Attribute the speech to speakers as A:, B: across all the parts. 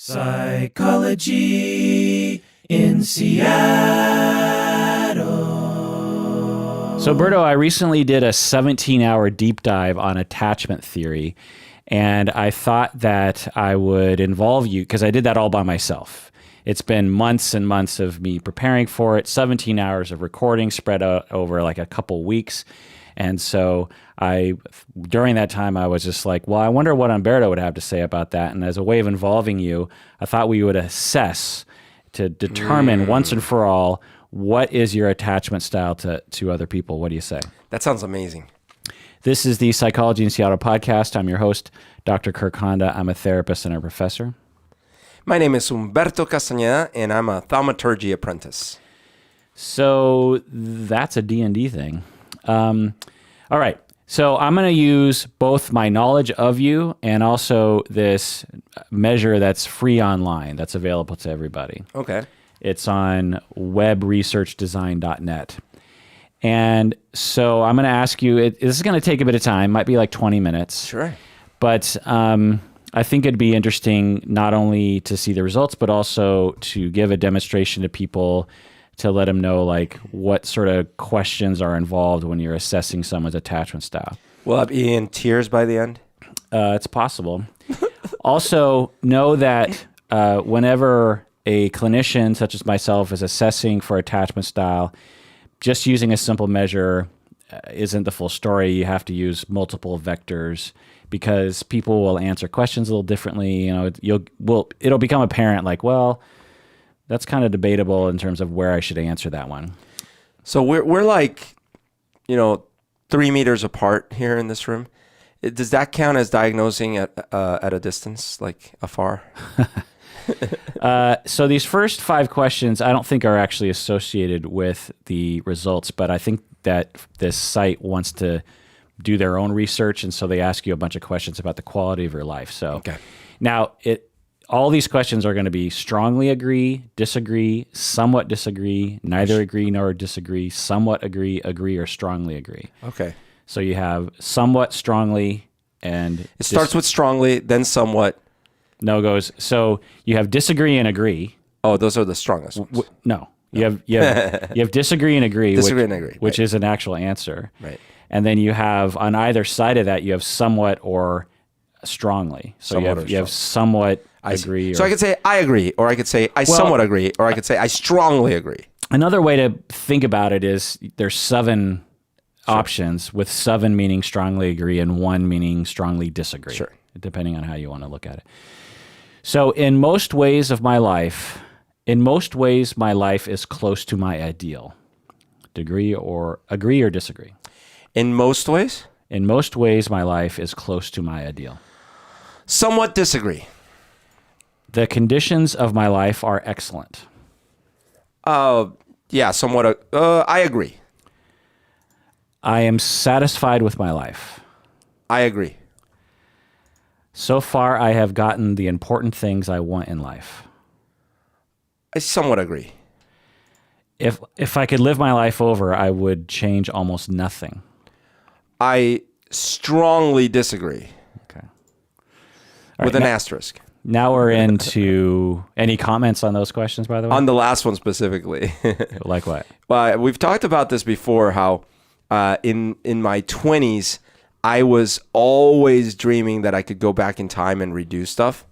A: Psychology in Seattle.
B: So, Berto, I recently did a 17-hour deep dive on attachment theory, and I thought that I would involve you because I did that all by myself. It's been months and months of me preparing for it, 17 hours of recording spread out over like a couple weeks. And so during that time, I was just like, well, I wonder what Humberto would have to say about that. And as a way of involving you, I thought we would assess to determine once and for all, what is your attachment style to other people? What do you say?
C: That sounds amazing.
B: This is the Psychology in Seattle podcast. I'm your host, Dr. Kirk Honda. I'm a therapist and a professor.
C: My name is Humberto Castañeda, and I'm a thaumaturgy apprentice.
B: So that's a D&D thing. All right. So I'm going to use both my knowledge of you and also this measure that's free online that's available to everybody.
C: Okay.
B: It's on webresearchdesign.net. And so I'm going to ask you, this is going to take a bit of time, might be like 20 minutes.
C: Sure.
B: But I think it'd be interesting not only to see the results, but also to give a demonstration to people to let them know like what sort of questions are involved when you're assessing someone's attachment style.
C: Will I be in tears by the end?
B: It's possible. Also, know that whenever a clinician such as myself is assessing for attachment style, just using a simple measure isn't the full story. You have to use multiple vectors because people will answer questions a little differently. You know, it'll become apparent like, well, that's kind of debatable in terms of where I should answer that one.
C: So we're like, 3 meters apart here in this room. Does that count as diagnosing at a distance, like afar?
B: So these first 5 questions I don't think are actually associated with the results, but I think that this site wants to do their own research, and so they ask you a bunch of questions about the quality of your life. So
C: okay.
B: Now all these questions are going to be strongly agree, disagree, somewhat disagree, neither agree nor disagree, somewhat agree, or strongly agree.
C: Okay.
B: So you have somewhat, strongly, and...
C: It starts with strongly, then somewhat.
B: No goes. So you have disagree and agree.
C: Oh, those are the strongest ones.
B: No. You have disagree and agree.
C: Disagree and agree.
B: Which is an actual answer.
C: Right.
B: And then you have, on either side of that, you have somewhat or strongly. So
C: Somewhat
B: you have somewhat agree.
C: So I could say I agree, or I could say I somewhat agree, or I could say I strongly agree.
B: Another way to think about it is there's 7 options, with 7 meaning strongly agree and 1 meaning strongly disagree.
C: Sure.
B: Depending on how you want to look at it. So in most ways my life is close to my ideal. Agree or disagree?
C: In most ways?
B: In most ways, my life is close to my ideal.
C: Somewhat disagree.
B: The conditions of my life are excellent.
C: Yeah, somewhat. I agree.
B: I am satisfied with my life.
C: I agree.
B: So far, I have gotten the important things I want in life.
C: I somewhat agree.
B: If I could live my life over, I would change almost nothing.
C: I strongly disagree.
B: Okay.
C: With an asterisk.
B: Now we're into any comments on those questions, by the way?
C: On the last one specifically.
B: Like what?
C: Well, we've talked about this before, how in my 20s, I was always dreaming that I could go back in time and redo stuff.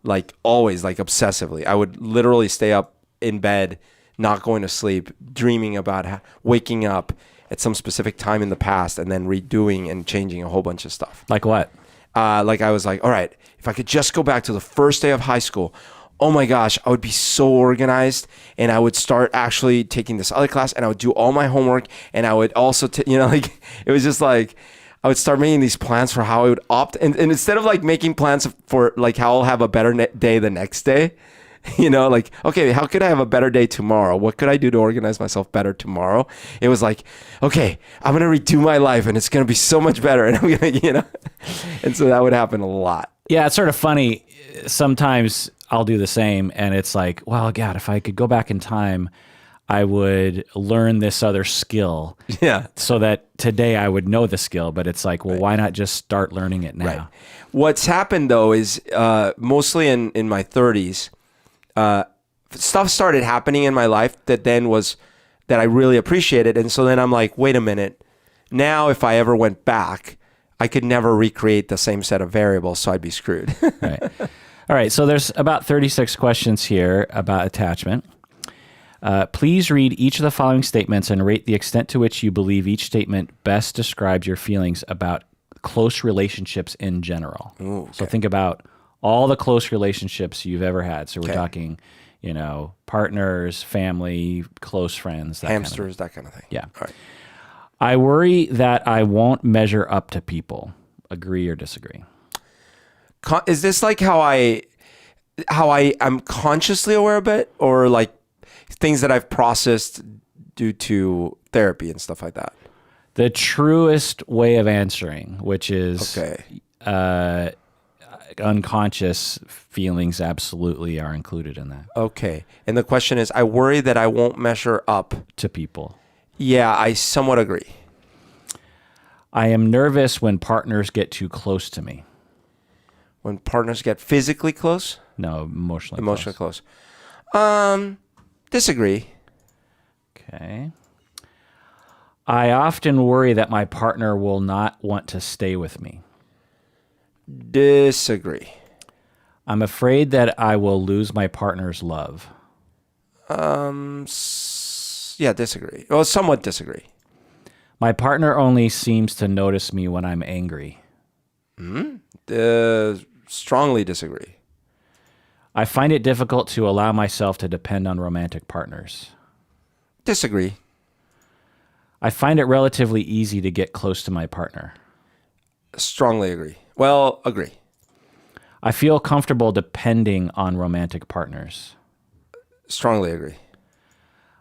C: Like always, like obsessively. I would literally stay up in bed, not going to sleep, dreaming about waking up at some specific time in the past and then redoing and changing a whole bunch of stuff.
B: Like what?
C: Like I was like, all right, if I could just go back to the first day of high school, oh my gosh, I would be so organized, and I would start actually taking this other class, and I would do all my homework, and I would also, like, it was just like, I would start making these plans for how I would opt, and instead of like making plans for like how I'll have a better day the next day, like, okay, how could I have a better day tomorrow? What could I do to organize myself better tomorrow? It was like, okay, I'm going to redo my life and it's going to be so much better. And I'm going to, and so that would happen a lot.
B: Yeah, it's sort of funny. Sometimes I'll do the same and it's like, well, God, if I could go back in time, I would learn this other skill
C: Yeah.
B: so that today I would know the skill. But it's like, well, why not just start learning it now?
C: Right. What's happened though is mostly in my 30s, stuff started happening in my life that I really appreciated. And so then I'm like, wait a minute. Now, if I ever went back, I could never recreate the same set of variables, so I'd be screwed.
B: Right. All right. So there's about 36 questions here about attachment. Please read each of the following statements and rate the extent to which you believe each statement best describes your feelings about close relationships in general.
C: Ooh, okay.
B: So think about all the close relationships you've ever had. So we're
C: Okay.
B: talking, partners, family, close friends, that
C: Hamsters, that kind of thing.
B: Yeah.
C: All right.
B: I worry that I won't measure up to people. Agree or disagree?
C: Is this like how I'm consciously aware of it, or like things that I've processed due to therapy and stuff like that?
B: The truest way of answering, which is
C: Okay.
B: Unconscious feelings absolutely are included in that
C: Okay. And the question is, I worry that I won't measure up.
B: to people.
C: Yeah, I somewhat agree.
B: I am nervous when partners get too close to me.
C: When partners get physically close,
B: No, emotionally
C: close. Disagree.
B: Okay. I often worry that my partner will not want to stay with me.
C: Disagree.
B: I'm afraid that I will lose my partner's love.
C: Yeah, disagree. Well, somewhat disagree.
B: My partner only seems to notice me when I'm angry.
C: Strongly disagree.
B: I find it difficult to allow myself to depend on romantic partners.
C: Disagree.
B: I find it relatively easy to get close to my partner.
C: Strongly agree. Well, agree.
B: I feel comfortable depending on romantic partners.
C: Strongly agree.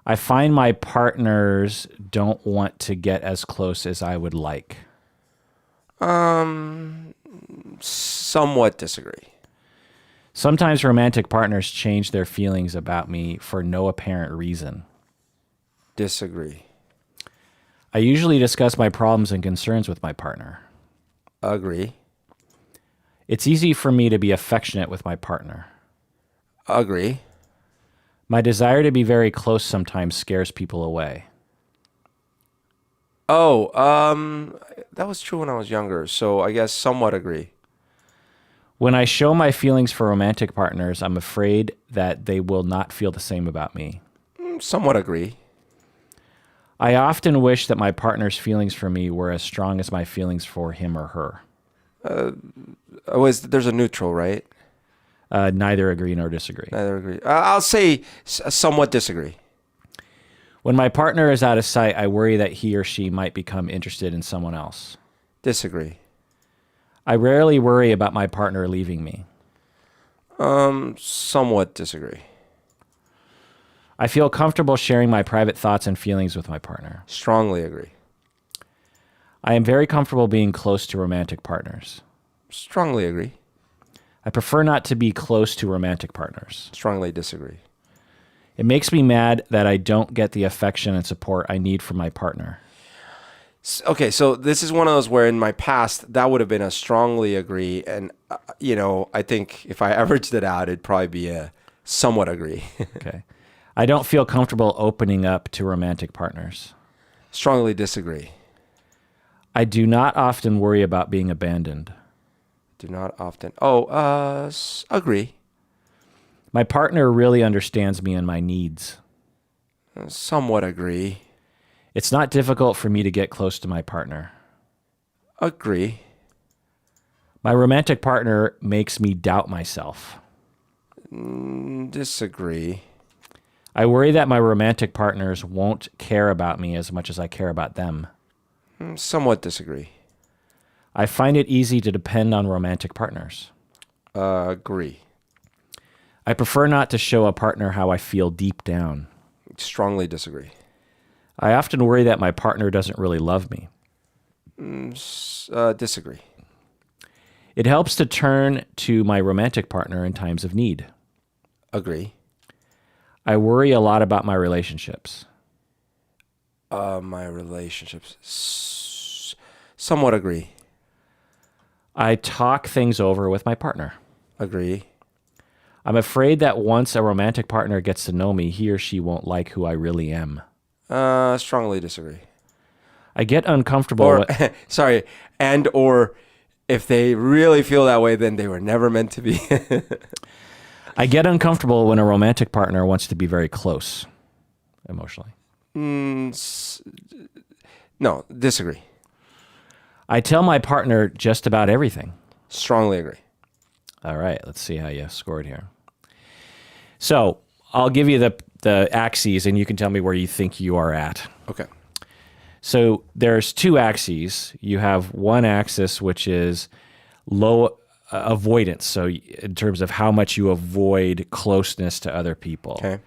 B: I find my partners don't want to get as close as I would like.
C: Somewhat disagree.
B: Sometimes romantic partners change their feelings about me for no apparent reason.
C: Disagree.
B: I usually discuss my problems and concerns with my partner.
C: Agree.
B: It's easy for me to be affectionate with my partner.
C: Agree.
B: My desire to be very close sometimes scares people away.
C: Oh, that was true when I was younger, so I guess somewhat agree.
B: When I show my feelings for romantic partners, I'm afraid that they will not feel the same about me.
C: Somewhat agree.
B: I often wish that my partner's feelings for me were as strong as my feelings for him or her.
C: There's a neutral, right?
B: Neither agree nor disagree.
C: Neither agree. I'll say somewhat disagree.
B: When my partner is out of sight, I worry that he or she might become interested in someone else.
C: Disagree.
B: I rarely worry about my partner leaving me.
C: Somewhat disagree.
B: I feel comfortable sharing my private thoughts and feelings with my partner.
C: Strongly agree.
B: I am very comfortable being close to romantic partners.
C: Strongly agree.
B: I prefer not to be close to romantic partners.
C: Strongly disagree.
B: It makes me mad that I don't get the affection and support I need from my partner.
C: Okay, so this is one of those where in my past, that would have been a strongly agree. And, I think if I averaged it out, it'd probably be a somewhat agree.
B: Okay. I don't feel comfortable opening up to romantic partners.
C: Strongly disagree.
B: I do not often worry about being abandoned.
C: Do not often. Agree.
B: My partner really understands me and my needs.
C: Somewhat agree.
B: It's not difficult for me to get close to my partner.
C: Agree.
B: My romantic partner makes me doubt myself.
C: Disagree.
B: I worry that my romantic partners won't care about me as much as I care about them.
C: Somewhat disagree.
B: I find it easy to depend on romantic partners.
C: Agree.
B: I prefer not to show a partner how I feel deep down.
C: Strongly disagree.
B: I often worry that my partner doesn't really love me.
C: Disagree.
B: It helps to turn to my romantic partner in times of need.
C: Agree.
B: I worry a lot about my relationships.
C: My relationships. Somewhat agree.
B: I talk things over with my partner.
C: Agree.
B: I'm afraid that once a romantic partner gets to know me, he or she won't like who I really am.
C: Strongly disagree.
B: I get uncomfortable.
C: Or, sorry, and or if they really feel that way, then they were never meant to be.
B: I get uncomfortable when a romantic partner wants to be very close emotionally.
C: No, disagree.
B: I tell my partner just about everything.
C: Strongly agree.
B: All right, let's see how you scored here. So I'll give you the axes, and you can tell me where you think you are at.
C: Okay.
B: So there's two axes. You have one axis, which is low avoidance. So in terms of how much you avoid closeness to other people.
C: Okay.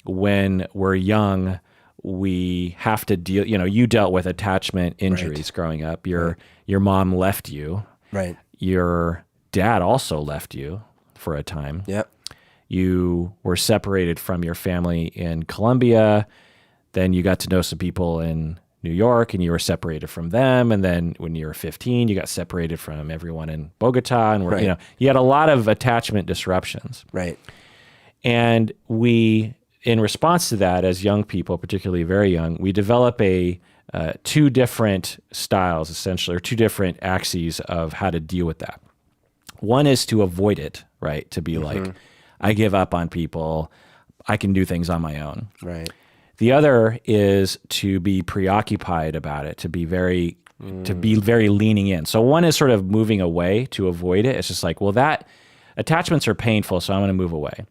B: When we're young, we have to deal, you dealt with attachment injuries growing up. Your mom left you.
C: Right.
B: Your dad also left you for a time.
C: Yep.
B: You were separated from your family in Colombia. Then you got to know some people in New York and you were separated from them. And then when you were 15, you got separated from everyone in Bogota. And you had a lot of attachment disruptions.
C: Right.
B: And we, in response to that, as young people, particularly very young, we develop two different styles, essentially, or two different axes of how to deal with that. One is to avoid it, right? To be like, I give up on people. I can do things on my own.
C: Right.
B: The other is to be preoccupied about it, to be very leaning in. So one is sort of moving away to avoid it. It's just like, well, that attachments are painful, so I'm going to move away.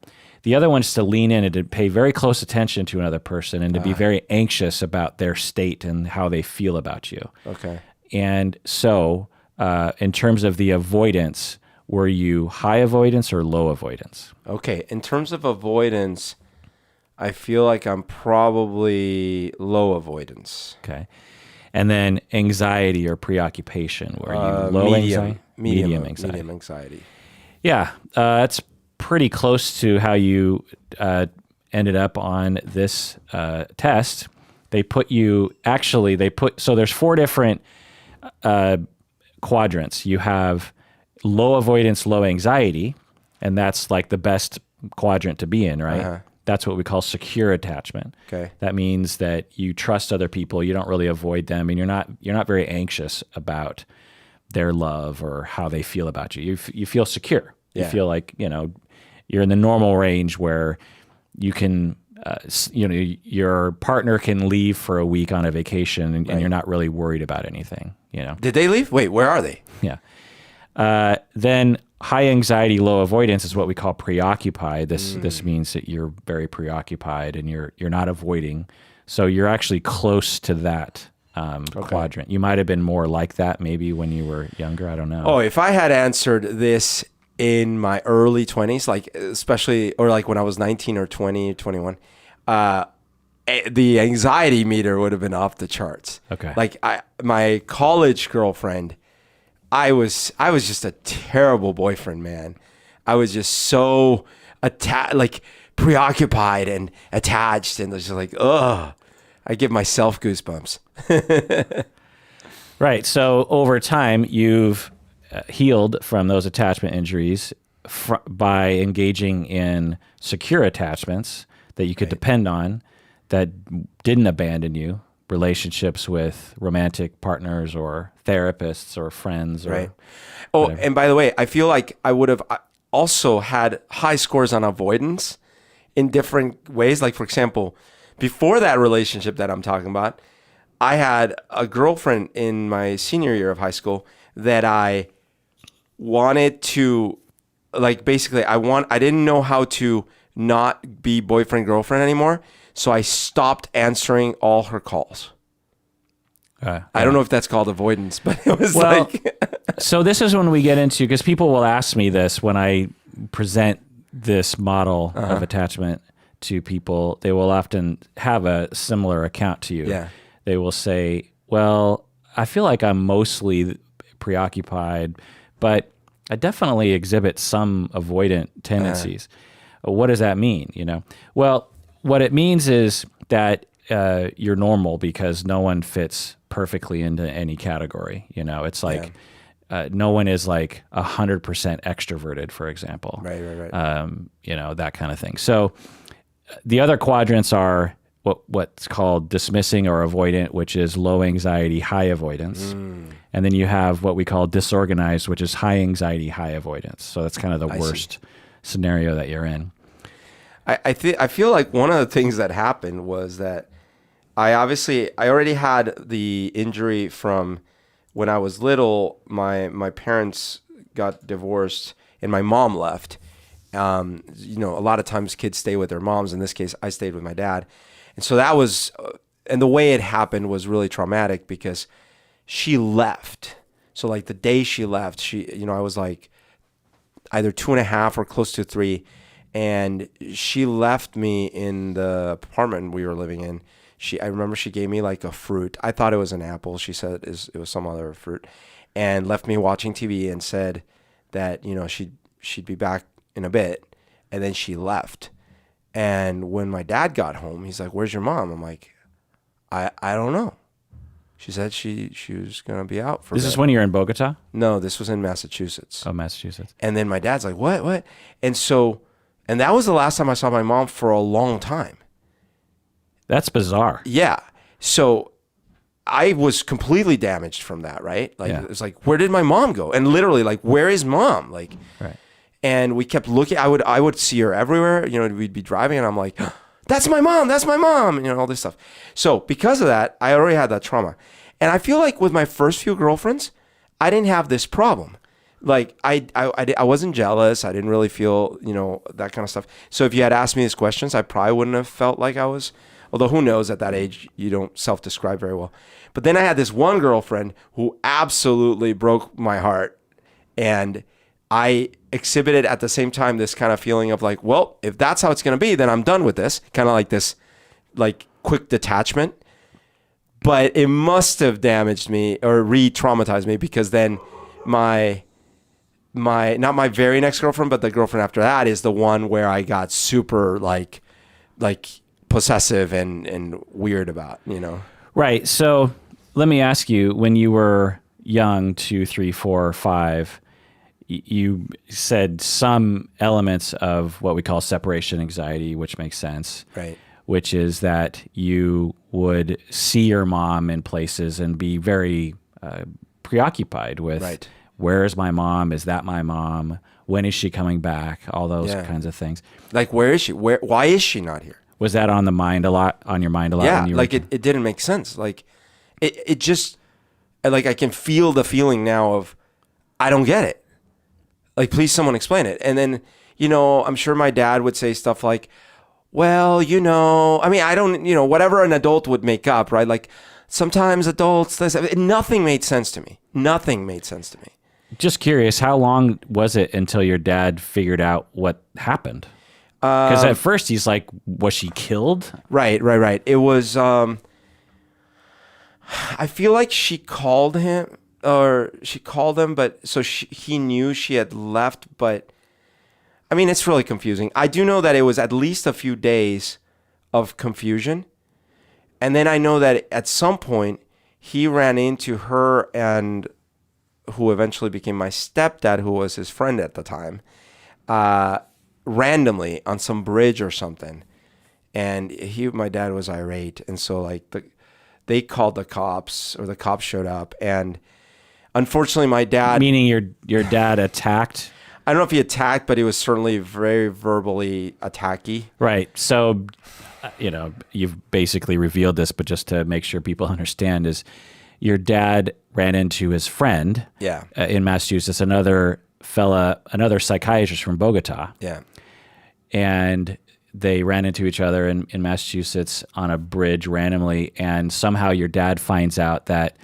B: The other one is to lean in and to pay very close attention to another person and to be very anxious about their state and how they feel about you.
C: Okay.
B: And so in terms of the avoidance, were you high avoidance or low avoidance?
C: Okay. In terms of avoidance, I feel like I'm probably low avoidance.
B: Okay. And then anxiety or preoccupation, were you low anxiety? Medium anxiety.
C: Medium anxiety.
B: Yeah. That's pretty close to how you ended up on this test. So there's 4 different quadrants. You have low avoidance, low anxiety, and that's like the best quadrant to be in, right? Uh-huh. That's what we call secure attachment.
C: Okay.
B: That means that you trust other people, you don't really avoid them, and you're not very anxious about their love or how they feel about you. You feel secure.
C: Yeah.
B: You feel like, you're in the normal range where you can, your partner can leave for a week on a vacation and you're not really worried about anything,
C: Did they leave? Wait, where are they?
B: Yeah. Then high anxiety, low avoidance is what we call preoccupied. This means that you're very preoccupied and you're not avoiding. So you're actually close to that quadrant. You might have been more like that maybe when you were younger. I don't know.
C: Oh, if I had answered this in my early 20s, like especially, or like when I was 19 or 20, 21, the anxiety meter would have been off the charts.
B: Okay.
C: Like my college girlfriend, I was just a terrible boyfriend, man. I was just so preoccupied and attached, and just like, ugh. I give myself goosebumps.
B: Right. So over time, you've healed from those attachment injuries by engaging in secure attachments that you could depend on, that didn't abandon you. Relationships with romantic partners or therapists or friends. Or whatever.
C: And by the way, I feel like I would have also had high scores on avoidance in different ways. Like, for example, before that relationship that I'm talking about, I had a girlfriend in my senior year of high school that I wanted to, like, basically I didn't know how to not be boyfriend girlfriend anymore. So I stopped answering all her calls. I don't know if that's called avoidance, but it was
B: So this is when we get into, because people will ask me this when I present this model of attachment to people. They will often have a similar account to you.
C: Yeah.
B: They will say, well, I feel like I'm mostly preoccupied, but I definitely exhibit some avoidant tendencies. what does that mean? Well, what it means is that you're normal because no one fits perfectly into any category. It's like no one is like 100% extroverted, for example.
C: Right.
B: That kind of thing. So the other quadrants are what's called dismissing or avoidant, which is low anxiety, high avoidance. And then you have what we call disorganized, which is high anxiety, high avoidance. So that's kind of the worst scenario that you're in.
C: I feel like one of the things that happened was that I already had the injury from when I was little. My parents got divorced and my mom left. A lot of times kids stay with their moms. In this case, I stayed with my dad. And so that was, and the way it happened was really traumatic because she left. So like the day she left, I was like either 2.5 or close to 3. And she left me in the apartment we were living in. I remember she gave me like a fruit. I thought it was an apple. She said it was some other fruit, and left me watching TV and said that, she'd be back in a bit. And then she left. And when my dad got home, he's like, "Where's your mom?" I'm like, I don't know. She said she was going to be out for a
B: This
C: bit.
B: is when you're in Bogota?
C: No, this was in Massachusetts.
B: Oh, Massachusetts.
C: And then my dad's like, what? And that was the last time I saw my mom for a long time.
B: That's bizarre.
C: Yeah. So I was completely damaged from that, right? Like,
B: Yeah.
C: It was like, where did my mom go? And literally, like, where is mom? Like,
B: Right.
C: and we kept looking. I would see her everywhere. We'd be driving, and I'm like, that's my mom. That's my mom. All this stuff. So because of that, I already had that trauma. And I feel like with my first few girlfriends, I didn't have this problem. Like I wasn't jealous. I didn't really feel, that kind of stuff. So if you had asked me these questions, I probably wouldn't have felt like I was. Although who knows, at that age, you don't self-describe very well. But then I had this one girlfriend who absolutely broke my heart. And I exhibited at the same time this kind of feeling of like, well, if that's how it's going to be, then I'm done with this. Kind of like this, like quick detachment. But it must have damaged me or re-traumatized me because then not my very next girlfriend, but the girlfriend after that is the one where I got super like possessive and weird about,
B: Right. So let me ask you, when you were young, 2, 3, 4, 5, you said some elements of what we call separation anxiety, which makes sense.
C: Right.
B: Which is that you would see your mom in places and be very preoccupied with,
C: Right.
B: Where is my mom? Is that my mom? When is she coming back? All those kinds of things.
C: Like, where is she? Why is she not here?
B: Was that on your mind a lot?
C: Yeah,
B: when you
C: like
B: were...
C: it didn't make sense. Like it just, like I can feel the feeling now of, I don't get it. Like, please someone explain it. And then, I'm sure my dad would say stuff like, well, I don't, whatever an adult would make up, right? Like sometimes adults, nothing made sense to me. Nothing made sense to me.
B: Just curious, how long was it until your dad figured out what happened? Because at first he's like, was she killed?
C: Right. It was, I feel like she called him, but so he knew she had left, but I mean, it's really confusing. I do know that it was at least a few days of confusion. And then I know that at some point he ran into her and who eventually became my stepdad, who was his friend at the time, randomly on some bridge or something. And my dad was irate. And so they called the cops, or the cops showed up. And unfortunately my dad...
B: Meaning your dad attacked?
C: I don't know if he attacked, but he was certainly very verbally attacky.
B: Right. So, you've basically revealed this, but just to make sure people understand, is your dad ran into his friend in Massachusetts, another psychiatrist from Bogota.
C: Yeah.
B: And they ran into each other in Massachusetts on a bridge randomly, and somehow your dad finds out that...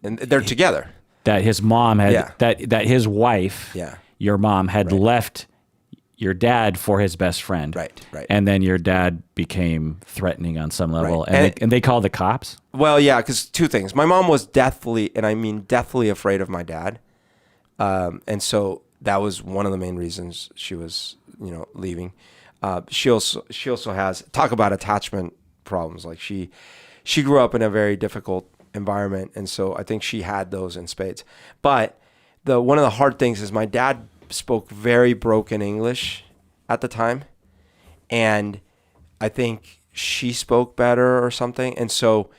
C: And they're together.
B: That his mom had... That his wife...
C: Yeah.
B: Your mom had left your dad for his best friend.
C: Right.
B: And then your dad became threatening on some level.
C: Right.
B: And they called the cops?
C: Well, yeah, because two things. My mom was deathly, and I mean deathly afraid of my dad. And so that was one of the main reasons she was, leaving. She also has, talk about attachment problems. Like she grew up in a very difficult environment, and so I think she had those in spades. But one of the hard things is my dad spoke very broken English at the time, and I think she spoke better or something, and so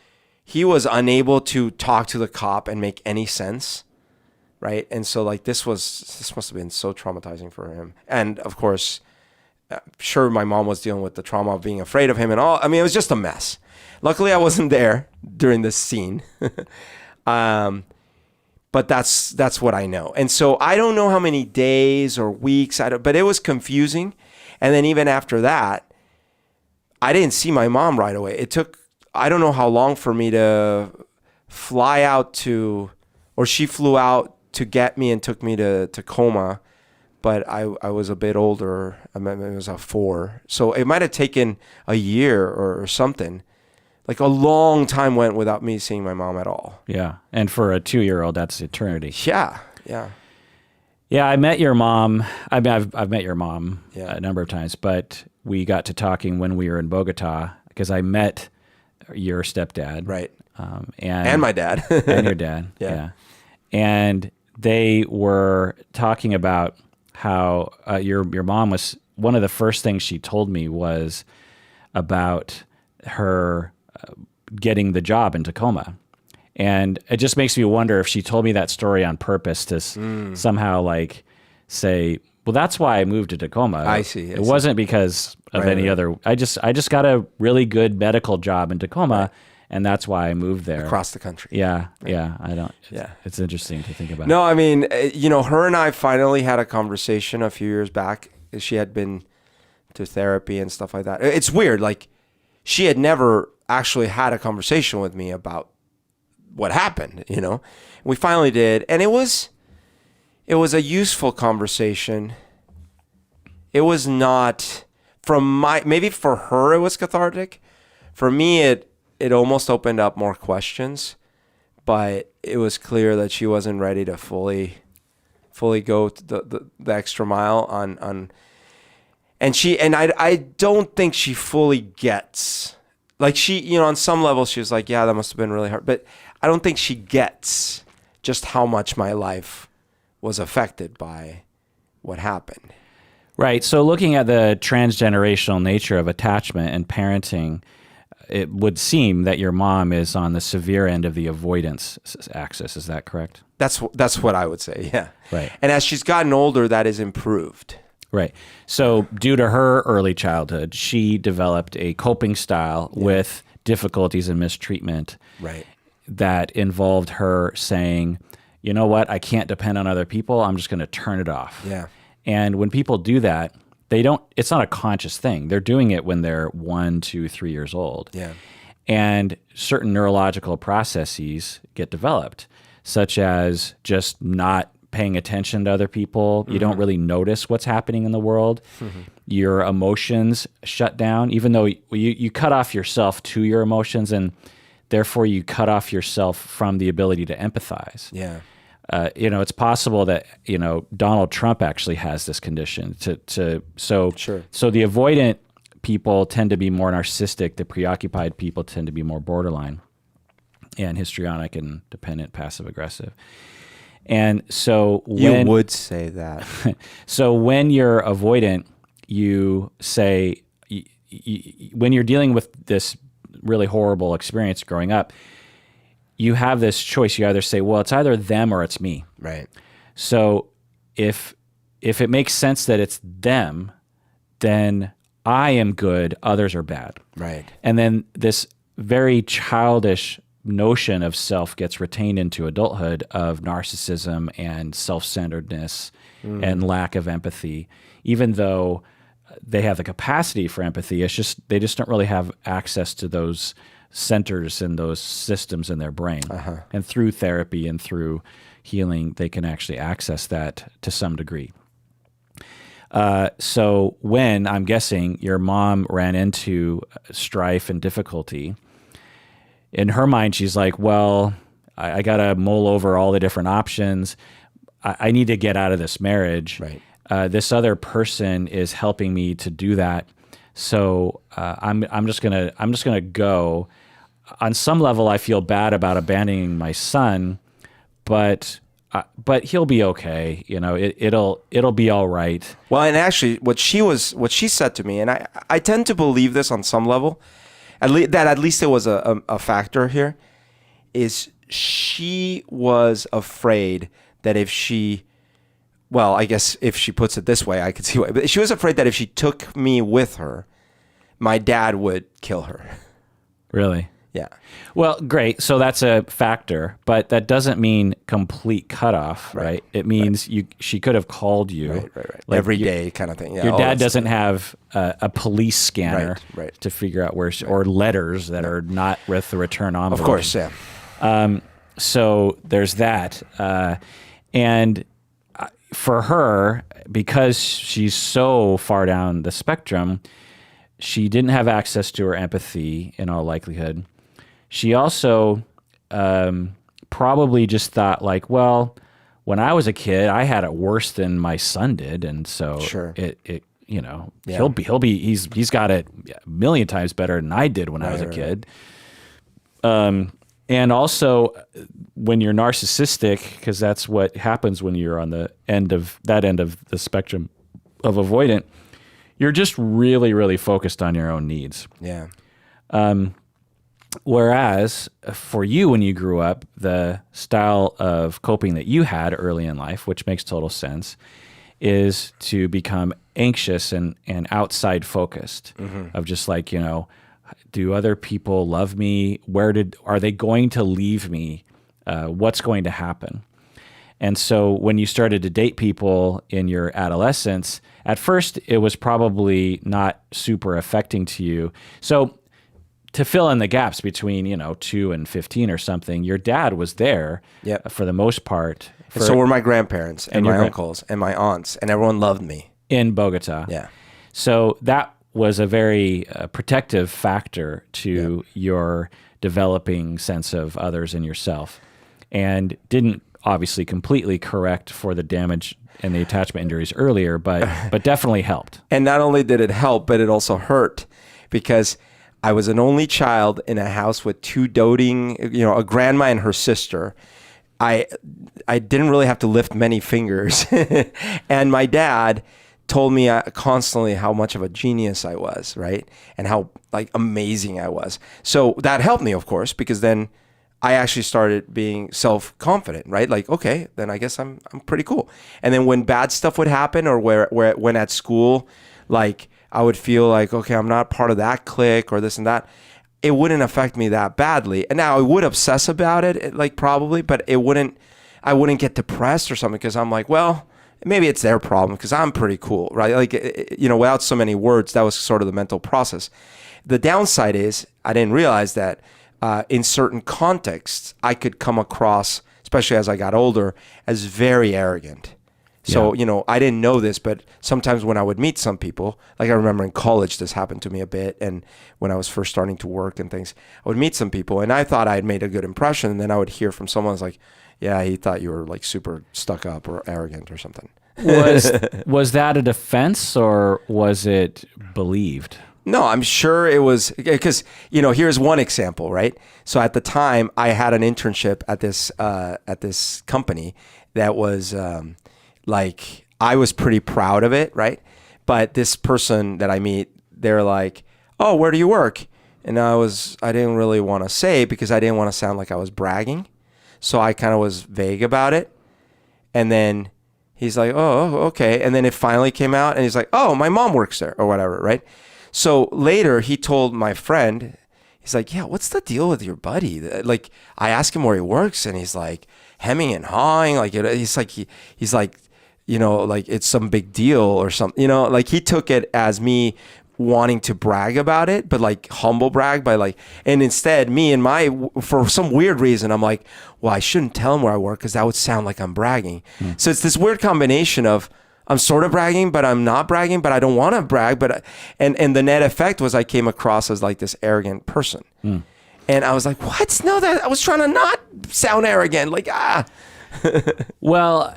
C: he was unable to talk to the cop and make any sense, right? And so like this must have been so traumatizing for him. And of course, I'm sure my mom was dealing with the trauma of being afraid of him and all. I mean, it was just a mess. Luckily, I wasn't there during this scene. But that's what I know. And so I don't know how many days or weeks, but it was confusing. And then even after that, I didn't see my mom right away. It took, I don't know how long for me to fly out to, or she flew out to get me and took me to Tacoma. But I was a bit older. I mean, it was a 4. So it might have taken a year or something. Like a long time went without me seeing my mom at all.
B: Yeah. And for a 2-year-old, that's eternity.
C: Yeah.
B: Yeah, I met your mom. I mean, I've met your mom a number of times, but we got to talking when we were in Bogota because I met your stepdad.
C: Right.
B: And
C: my dad.
B: And your dad. Yeah. And they were talking about how your mom was, one of the first things she told me was about her getting the job in Tacoma. And it just makes me wonder if she told me that story on purpose to somehow like say, well, that's why I moved to Tacoma.
C: I see.
B: It wasn't because of any other, I just got a really good medical job in Tacoma. And that's why I moved there.
C: Across the country.
B: Yeah. It's interesting to think about.
C: No, I mean, her and I finally had a conversation a few years back. She had been to therapy and stuff like that. It's weird. Like, she had never actually had a conversation with me about what happened, We finally did. And it was a useful conversation. It was not, maybe for her it was cathartic. For me, it almost opened up more questions, but it was clear that she wasn't ready to fully go the extra mile on and I don't think she fully gets, like, she, on some level she was like, yeah, that must have been really hard, but I don't think she gets just how much my life was affected by what happened.
B: Right. So looking at the transgenerational nature of attachment and parenting, it would seem that your mom is on the severe end of the avoidance axis. Is that correct?
C: That's what I would say, yeah.
B: Right.
C: And as she's gotten older, that has improved.
B: Right. So due to her early childhood, she developed a coping style with difficulties and mistreatment that involved her saying, you know what, I can't depend on other people. I'm just going to turn it off.
C: Yeah.
B: And when people do that, it's not a conscious thing. They're doing it when they're 1, 2, 3 years old.
C: Yeah.
B: And certain neurological processes get developed, such as just not paying attention to other people. You don't really notice what's happening in the world. Your emotions shut down, even though you cut off yourself to your emotions, and therefore you cut off yourself from the ability to empathize.
C: Yeah.
B: It's possible that, Donald Trump actually has this condition. So the avoidant people tend to be more narcissistic. The preoccupied people tend to be more borderline and histrionic and dependent, passive aggressive. And so
C: you would say that.
B: So when you're avoidant, you say, when you're dealing with this really horrible experience growing up, you have this choice. You either say, well, it's either them or it's me.
C: Right.
B: So if it makes sense that it's them, then I am good, others are bad.
C: Right.
B: And then this very childish notion of self gets retained into adulthood of narcissism and self-centeredness and lack of empathy, even though they have the capacity for empathy. It's just, they just don't really have access to those centers and those systems in their brain. And through therapy and through healing, they can actually access that to some degree. So when, I'm guessing, your mom ran into strife and difficulty, in her mind, she's like, well, I got to mull over all the different options. I need to get out of this marriage.
C: Right.
B: This other person is helping me to do that. So I'm just gonna go. On some level, I feel bad about abandoning my son, but he'll be okay. You know, it'll be all right.
C: Well, and actually, what she said to me, and I tend to believe this on some level, at least it was a factor here, is she was afraid that if she, well, I guess if she puts it this way, I could see why, but she was afraid that if she took me with her, my dad would kill her.
B: Really?
C: Yeah.
B: Well, great. So that's a factor, but that doesn't mean complete cutoff, right? It means she could have called you
C: Right.
B: like
C: Every day kind of thing. Yeah,
B: your
C: all
B: dad
C: that
B: doesn't have a police scanner
C: Right.
B: to figure out where, or letters that are not with the return envelope.
C: Of course, yeah.
B: So there's that. And for her, because she's so far down the spectrum, she didn't have access to her empathy in all likelihood. She also probably just thought like, well, when I was a kid, I had it worse than my son did, and so
C: Sure.
B: it you know, he's got it a million times better than I did when I was a kid. And also, when you're narcissistic, because that's what happens when you're on the end of the spectrum of avoidant, you're just really, really focused on your own needs.
C: Yeah.
B: Whereas for you, when you grew up, the style of coping that you had early in life, which makes total sense, is to become anxious and outside focused, of just like, you know, do other people love me? Are they going to leave me? What's going to happen? And so when you started to date people in your adolescence, at first it was probably not super affecting to you. So to fill in the gaps between, 2 and 15 or something, your dad was there for the most part.
C: And so were my grandparents and my uncles and my aunts, and everyone loved me.
B: In Bogota.
C: Yeah.
B: So that was a very protective factor to your developing sense of others and yourself, and didn't obviously completely correct for the damage and the attachment injuries earlier, but definitely helped.
C: And not only did it help, but it also hurt, because I was an only child in a house with two doting, a grandma and her sister. I didn't really have to lift many fingers. And my dad told me constantly how much of a genius I was, right? And how amazing I was. So that helped me, of course, because then I actually started being self-confident, right? Like, okay, then I guess I'm pretty cool. And then when bad stuff would happen, or when at school, I would feel like, okay, I'm not part of that clique or this and that, it wouldn't affect me that badly. And now I would obsess about it, probably, but I wouldn't get depressed or something, because I'm like, well, maybe it's their problem because I'm pretty cool, right? Without so many words, that was sort of the mental process. The downside is I didn't realize that in certain contexts, I could come across, especially as I got older, as very arrogant. So, I didn't know this, but sometimes when I would meet some people, I remember in college, this happened to me a bit. And when I was first starting to work and things, I would meet some people and I thought I had made a good impression. And then I would hear from someone like, yeah, he thought you were super stuck up or arrogant or something.
B: Was that a defense, or was it believed?
C: No, I'm sure it was, because, here's one example, right? So at the time I had an internship at this company that was, I was pretty proud of it, right? But this person that I meet, they're like, oh, where do you work? And I didn't really want to say, because I didn't want to sound like I was bragging. So I kind of was vague about it. And then he's like, oh, okay. And then it finally came out and he's like, oh, my mom works there or whatever, right? So later he told my friend, he's like, yeah, what's the deal with your buddy? I asked him where he works and he's like hemming and hawing. He's like, it's some big deal or something, he took it as me wanting to brag about it, but humble brag and instead for some weird reason, I'm like, well, I shouldn't tell him where I work because that would sound like I'm bragging. So it's this weird combination of I'm sort of bragging, but I'm not bragging, but I don't want to brag. And the net effect was I came across as this arrogant person. And I was like, what? No, I was trying to not sound arrogant.
B: Well,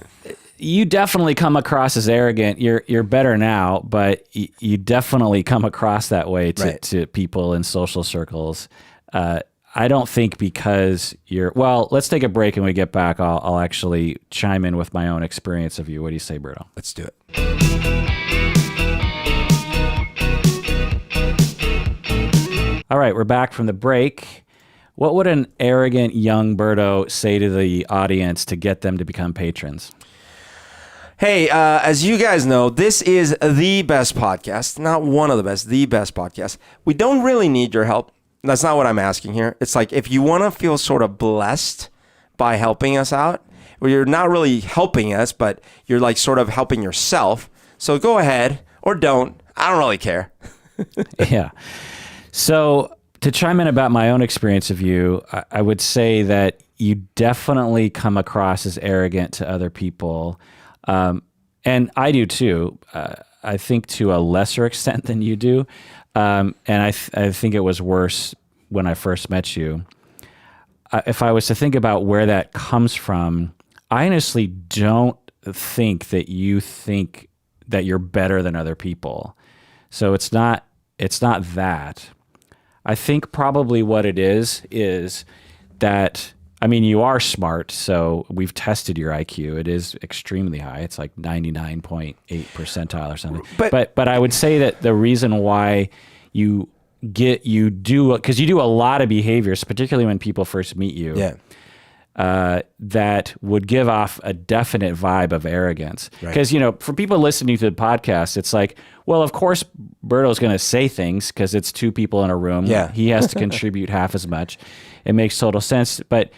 B: you definitely come across as arrogant. You're better now, but you definitely come across that way to people in social circles. I don't think because well, let's take a break and when we get back, I'll actually chime in with my own experience of you. What do you say, Berto?
C: Let's do it.
B: All right, we're back from the break. What would an arrogant young Berto say to the audience to get them to become patrons?
C: Hey, as you guys know, this is the best podcast. Not one of the best, the best podcast. We don't really need your help. That's not what I'm asking here. It's like if you want to feel sort of blessed by helping us out, where you're not really helping us, but you're like sort of helping yourself. So go ahead or don't. I don't really care.
B: Yeah. So to chime in about my own experience of you, I would say that you definitely come across as arrogant to other people. And I do too. I think to a lesser extent than you do. And I think it was worse when I first met you. If I was to think about where that comes from, I honestly don't think that you think that you're better than other people. So it's not that. I think probably what it is that, I mean, you are smart, so we've tested your IQ. It is extremely high. It's like 99.8 percentile or something. But I would say that the reason why you do, because you do a lot of behaviors, particularly when people first meet you, that would give off a definite vibe of arrogance. Because, for people listening to the podcast, it's like, well, of course, Berto's going to say things because it's two people in a room.
C: Yeah.
B: He has to contribute half as much. It makes total sense. But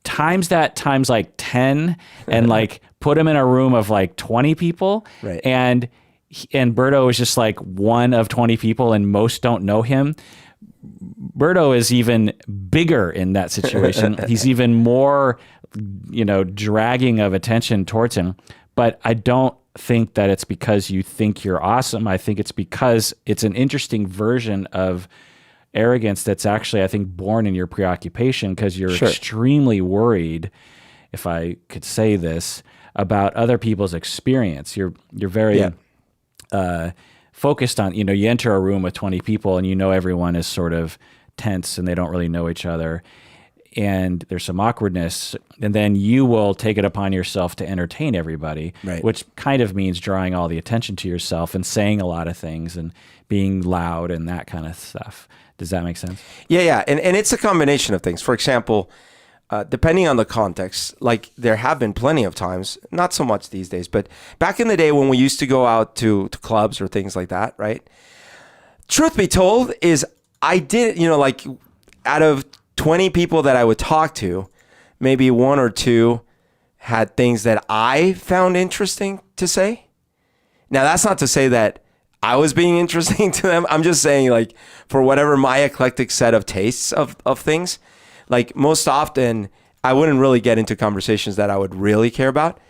B: times like 10 and like put him in a room of like 20 people.
C: Right.
B: And Berto is just like one of 20 people and most don't know him. Berto is even bigger in that situation. He's even more, dragging of attention towards him. But I don't think that it's because you think you're awesome. I think it's because it's an interesting version of arrogance that's actually, I think, born in your preoccupation because you're extremely worried, if I could say this, about other people's experience. You're very focused on, you enter a room with 20 people and everyone is sort of tense and they don't really know each other. And there's some awkwardness, and then you will take it upon yourself to entertain everybody, which kind of means drawing all the attention to yourself and saying a lot of things and being loud and that kind of stuff. Does that make sense?
C: Yeah. And it's a combination of things. For example, depending on the context, like there have been plenty of times, not so much these days, but back in the day when we used to go out to clubs or things like that, right? Truth be told is I did, like out of 20 people that I would talk to, maybe one or two had things that I found interesting to say. Now, that's not to say that I was being interesting to them. I'm just saying, like, for whatever my eclectic set of tastes of things, like most often I wouldn't really get into conversations that I would really care about.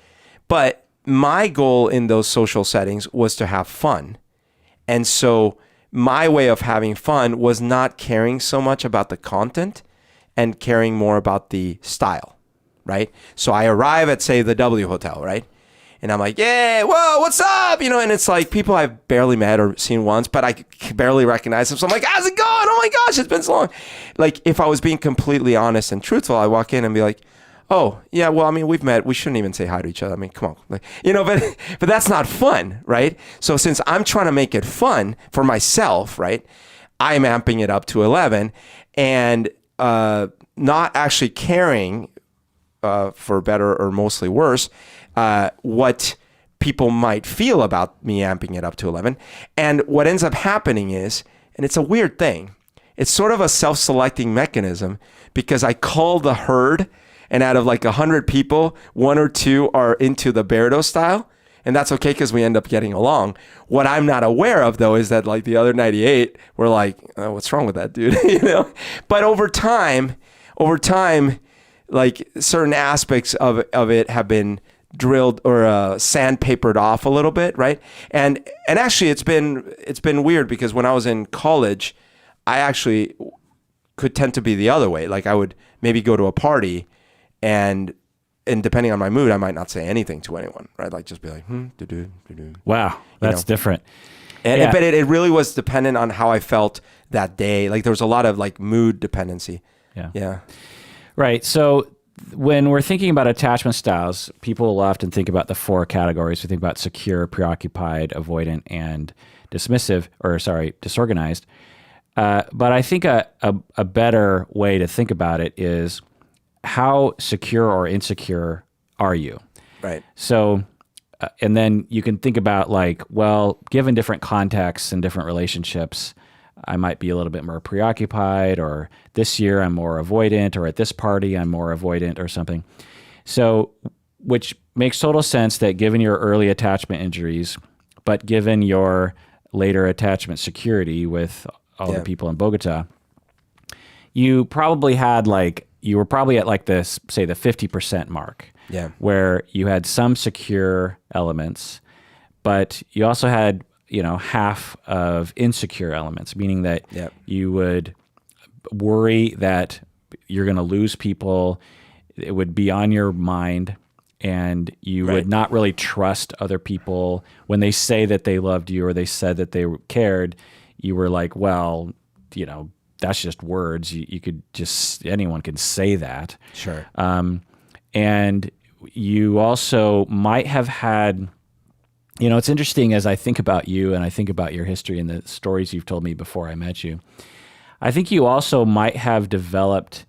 C: But my goal in those social settings was to have fun. And so my way of having fun was not caring so much about the content and caring more about the style, right? So I arrive at, say, the W Hotel, right? And I'm like, yeah, whoa, what's up? And it's like people I've barely met or seen once, but I barely recognize them. So I'm like, how's it going? Oh my gosh, it's been so long. Like if I was being completely honest and truthful, I walk in and be like, oh yeah, well, I mean, we've met. We shouldn't even say hi to each other. I mean, come on, like, but that's not fun, right? So since I'm trying to make it fun for myself, right, I'm amping it up to 11 and not actually caring, for better or mostly worse, what people might feel about me amping it up to 11. And what ends up happening is, and it's a weird thing, it's sort of a self-selecting mechanism because I call the herd, and out of like 100 people, one or two are into the Berto style. And that's okay because we end up getting along. What I'm not aware of, though, is that like the other 98 were like, oh, what's wrong with that dude? But over time, like certain aspects of it have been drilled or sandpapered off a little bit, right? And actually, it's been weird because when I was in college, I actually could tend to be the other way. Like I would maybe go to a party and and depending on my mood, I might not say anything to anyone, right? Like just be like, do.
B: Wow, that's different.
C: And, but it really was dependent on how I felt that day. Like there was a lot of like mood dependency. Yeah.
B: Right. So when we're thinking about attachment styles, people will often think about the 4 categories. We think about secure, preoccupied, avoidant, and disorganized. But I think a better way to think about it is how secure or insecure are you?
C: Right.
B: So, and then you can think about like, well, given different contexts and different relationships, I might be a little bit more preoccupied, or this year I'm more avoidant, or at this party I'm more avoidant or something. So, which makes total sense that given your early attachment injuries, but given your later attachment security with all the people in Bogota, you were probably at like this, say the 50% mark.
C: Yeah.
B: Where you had some secure elements, but you also had, half of insecure elements, meaning that you would worry that you're going to lose people. It would be on your mind, and you would not really trust other people when they say that they loved you or they said that they cared. You were like, well, that's just words. You could anyone could say that.
C: Sure.
B: And you also might have had, it's interesting as I think about you and I think about your history and the stories you've told me before I met you. I think you also might have developed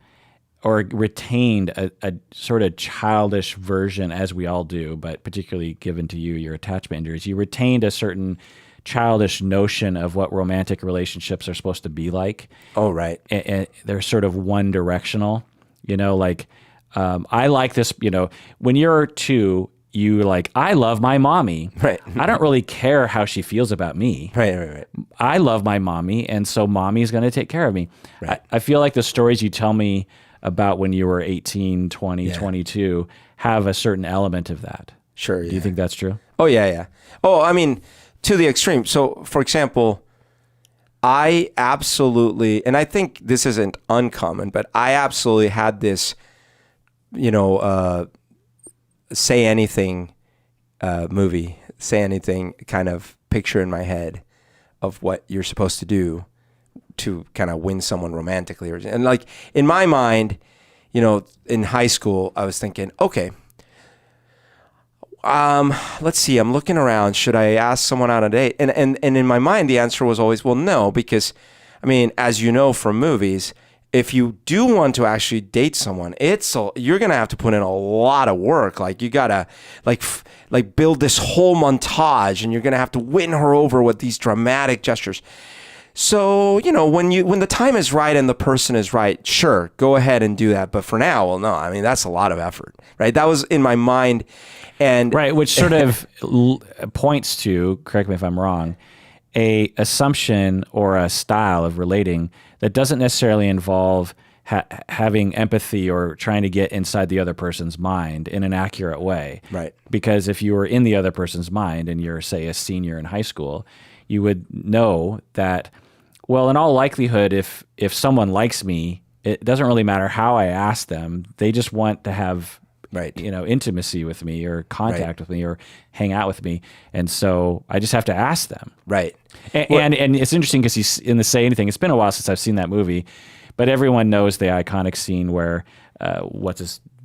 B: or retained a sort of childish version, as we all do, but particularly given to you, your attachment injuries. You retained a certain childish notion of what romantic relationships are supposed to be like.
C: Oh, right.
B: And they're sort of one directional, I like this, when you're 2, you like, I love my mommy.
C: Right.
B: I don't really care how she feels about me.
C: Right.
B: I love my mommy, and so mommy's going to take care of me.
C: Right.
B: I feel like the stories you tell me about when you were 18, 20, 22 have a certain element of that.
C: Sure.
B: Do you think that's true?
C: Oh, yeah. Oh, I mean, to the extreme. So, for example, I absolutely, and I think this isn't uncommon, but I absolutely had this, say anything movie, say anything kind of picture in my head of what you're supposed to do to kind of win someone romantically. And like in my mind, in high school, I was thinking, okay, let's see, I'm looking around. Should I ask someone out on a date? And in my mind, the answer was always, well, no, because I mean, as you know from movies, if you do want to actually date someone, you're going to have to put in a lot of work. Like you got to like build this whole montage, and you're going to have to win her over with these dramatic gestures. So, when the time is right and the person is right, sure, go ahead and do that. But for now, well, no, I mean, that's a lot of effort, right? That was in my mind. And
B: right, which sort of points to, correct me if I'm wrong, a assumption or a style of relating that doesn't necessarily involve having empathy or trying to get inside the other person's mind in an accurate way.
C: Right.
B: Because if you were in the other person's mind and you're, say, a senior in high school, you would know that, well, in all likelihood, if someone likes me, it doesn't really matter how I ask them. They just want to have intimacy with me or contact with me or hang out with me. And so I just have to ask them.
C: Right.
B: And it's interesting because he's in the Say Anything. It's been a while since I've seen that movie, but everyone knows the iconic scene where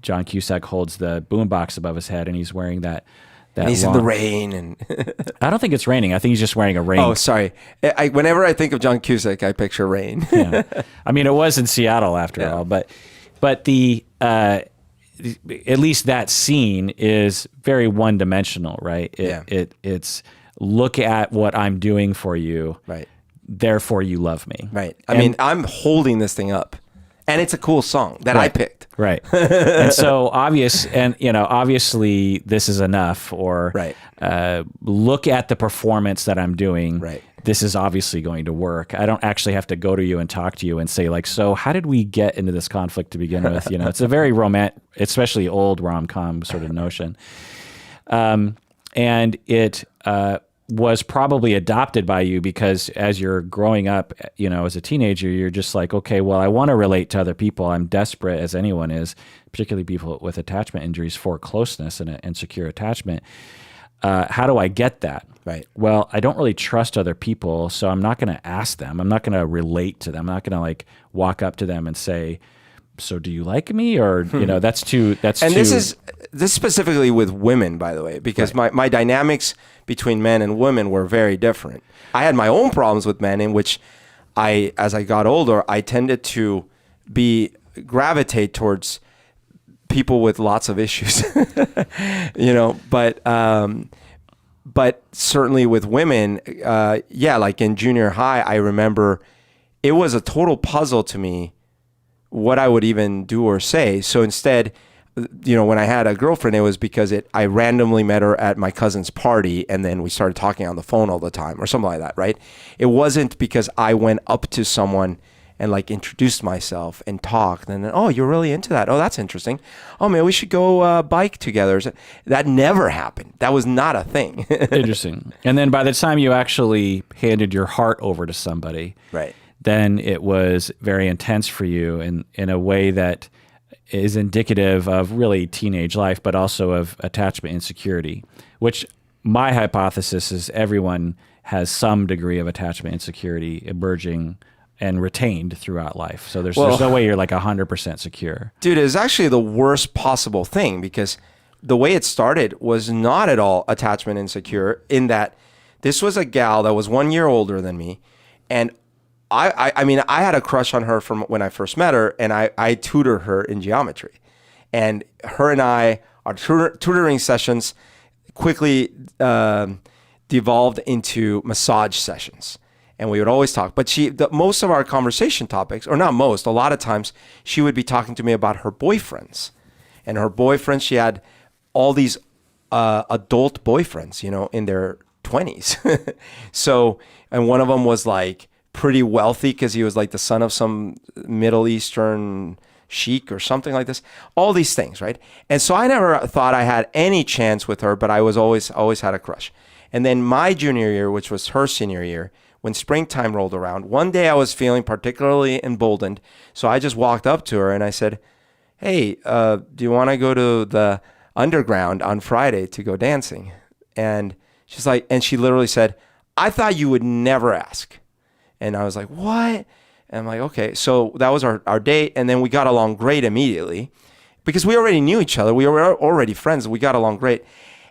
B: John Cusack holds the boombox above his head and he's wearing that
C: and he's in the rain. And
B: I don't think it's raining. I think he's just wearing a rain.
C: Oh, sorry. Whenever I think of John Cusack, I picture rain.
B: Yeah. I mean, it was in Seattle after all, but the at least that scene is very one-dimensional, right? It's look at what I'm doing for you,
C: right?
B: Therefore, you love me,
C: right? I mean, I'm holding this thing up, and it's a cool song that I picked,
B: right? And so obviously, this is enough. Or
C: right.
B: Look at the performance that I'm doing,
C: right?
B: This is obviously going to work. I don't actually have to go to you and talk to you and say like, so how did we get into this conflict to begin with? It's a very romantic, especially old rom-com sort of notion. And it was probably adopted by you because as you're growing up, as a teenager, you're just like, okay, well, I want to relate to other people. I'm desperate, as anyone is, particularly people with attachment injuries, for closeness and secure attachment. How do I get that?
C: Right.
B: Well, I don't really trust other people, so I'm not going to ask them. I'm not going to relate to them. I'm not going to like walk up to them and say, so do you like me? Or, that's too.
C: And this specifically with women, by the way, because my dynamics between men and women were very different. I had my own problems with men in which as I got older, I tended to gravitate towards people with lots of issues, but certainly with women, like in junior high, I remember it was a total puzzle to me what I would even do or say. So instead, when I had a girlfriend, it was because I randomly met her at my cousin's party and then we started talking on the phone all the time or something like that, right? It wasn't because I went up to someone and like introduced myself and talked and then, oh, you're really into that. Oh, that's interesting. Oh man, we should go bike together. That never happened. That was not a thing.
B: Interesting. And then by the time you actually handed your heart over to somebody,
C: right,
B: then it was very intense for you in a way that is indicative of really teenage life, but also of attachment insecurity, which my hypothesis is everyone has some degree of attachment insecurity emerging and retained throughout life. So there's no way you're like 100% secure.
C: Dude, it's actually the worst possible thing because the way it started was not at all attachment insecure in that this was a gal that was 1 year older than me. And I mean, I had a crush on her from when I first met her, and I tutored her in geometry. And her and I, our tutoring sessions quickly devolved into massage sessions. And we would always talk. But most of our conversation topics, or not most, a lot of times, she would be talking to me about her boyfriends. And her boyfriends, she had all these adult boyfriends, in their 20s. So, and one of them was like pretty wealthy because he was like the son of some Middle Eastern sheik or something like this. All these things, right? And so I never thought I had any chance with her, but I was always had a crush. And then my junior year, which was her senior year, when springtime rolled around, one day I was feeling particularly emboldened. So I just walked up to her and I said, hey, do you want to go to the underground on Friday to go dancing? And she's like, and she literally said, I thought you would never ask. And I was like, what? And I'm like, okay. So that was our date. And then we got along great immediately because we already knew each other. We were already friends. We got along great.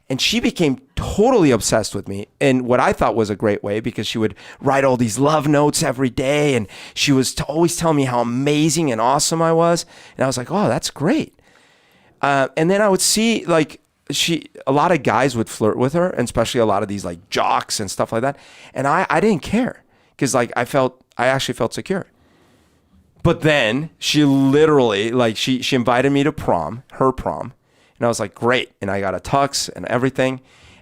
C: And she became totally obsessed with me in what I thought was a great way because she would write all these love notes every day. And she was always telling me how amazing and awesome I was. And I was like, oh, that's great. And then I would see like a lot of guys would flirt with her, and especially a lot of these like jocks and stuff like that. And I didn't care because like I actually felt secure. But then she literally like she invited me to her prom. And I was like, great. And I got a tux and everything.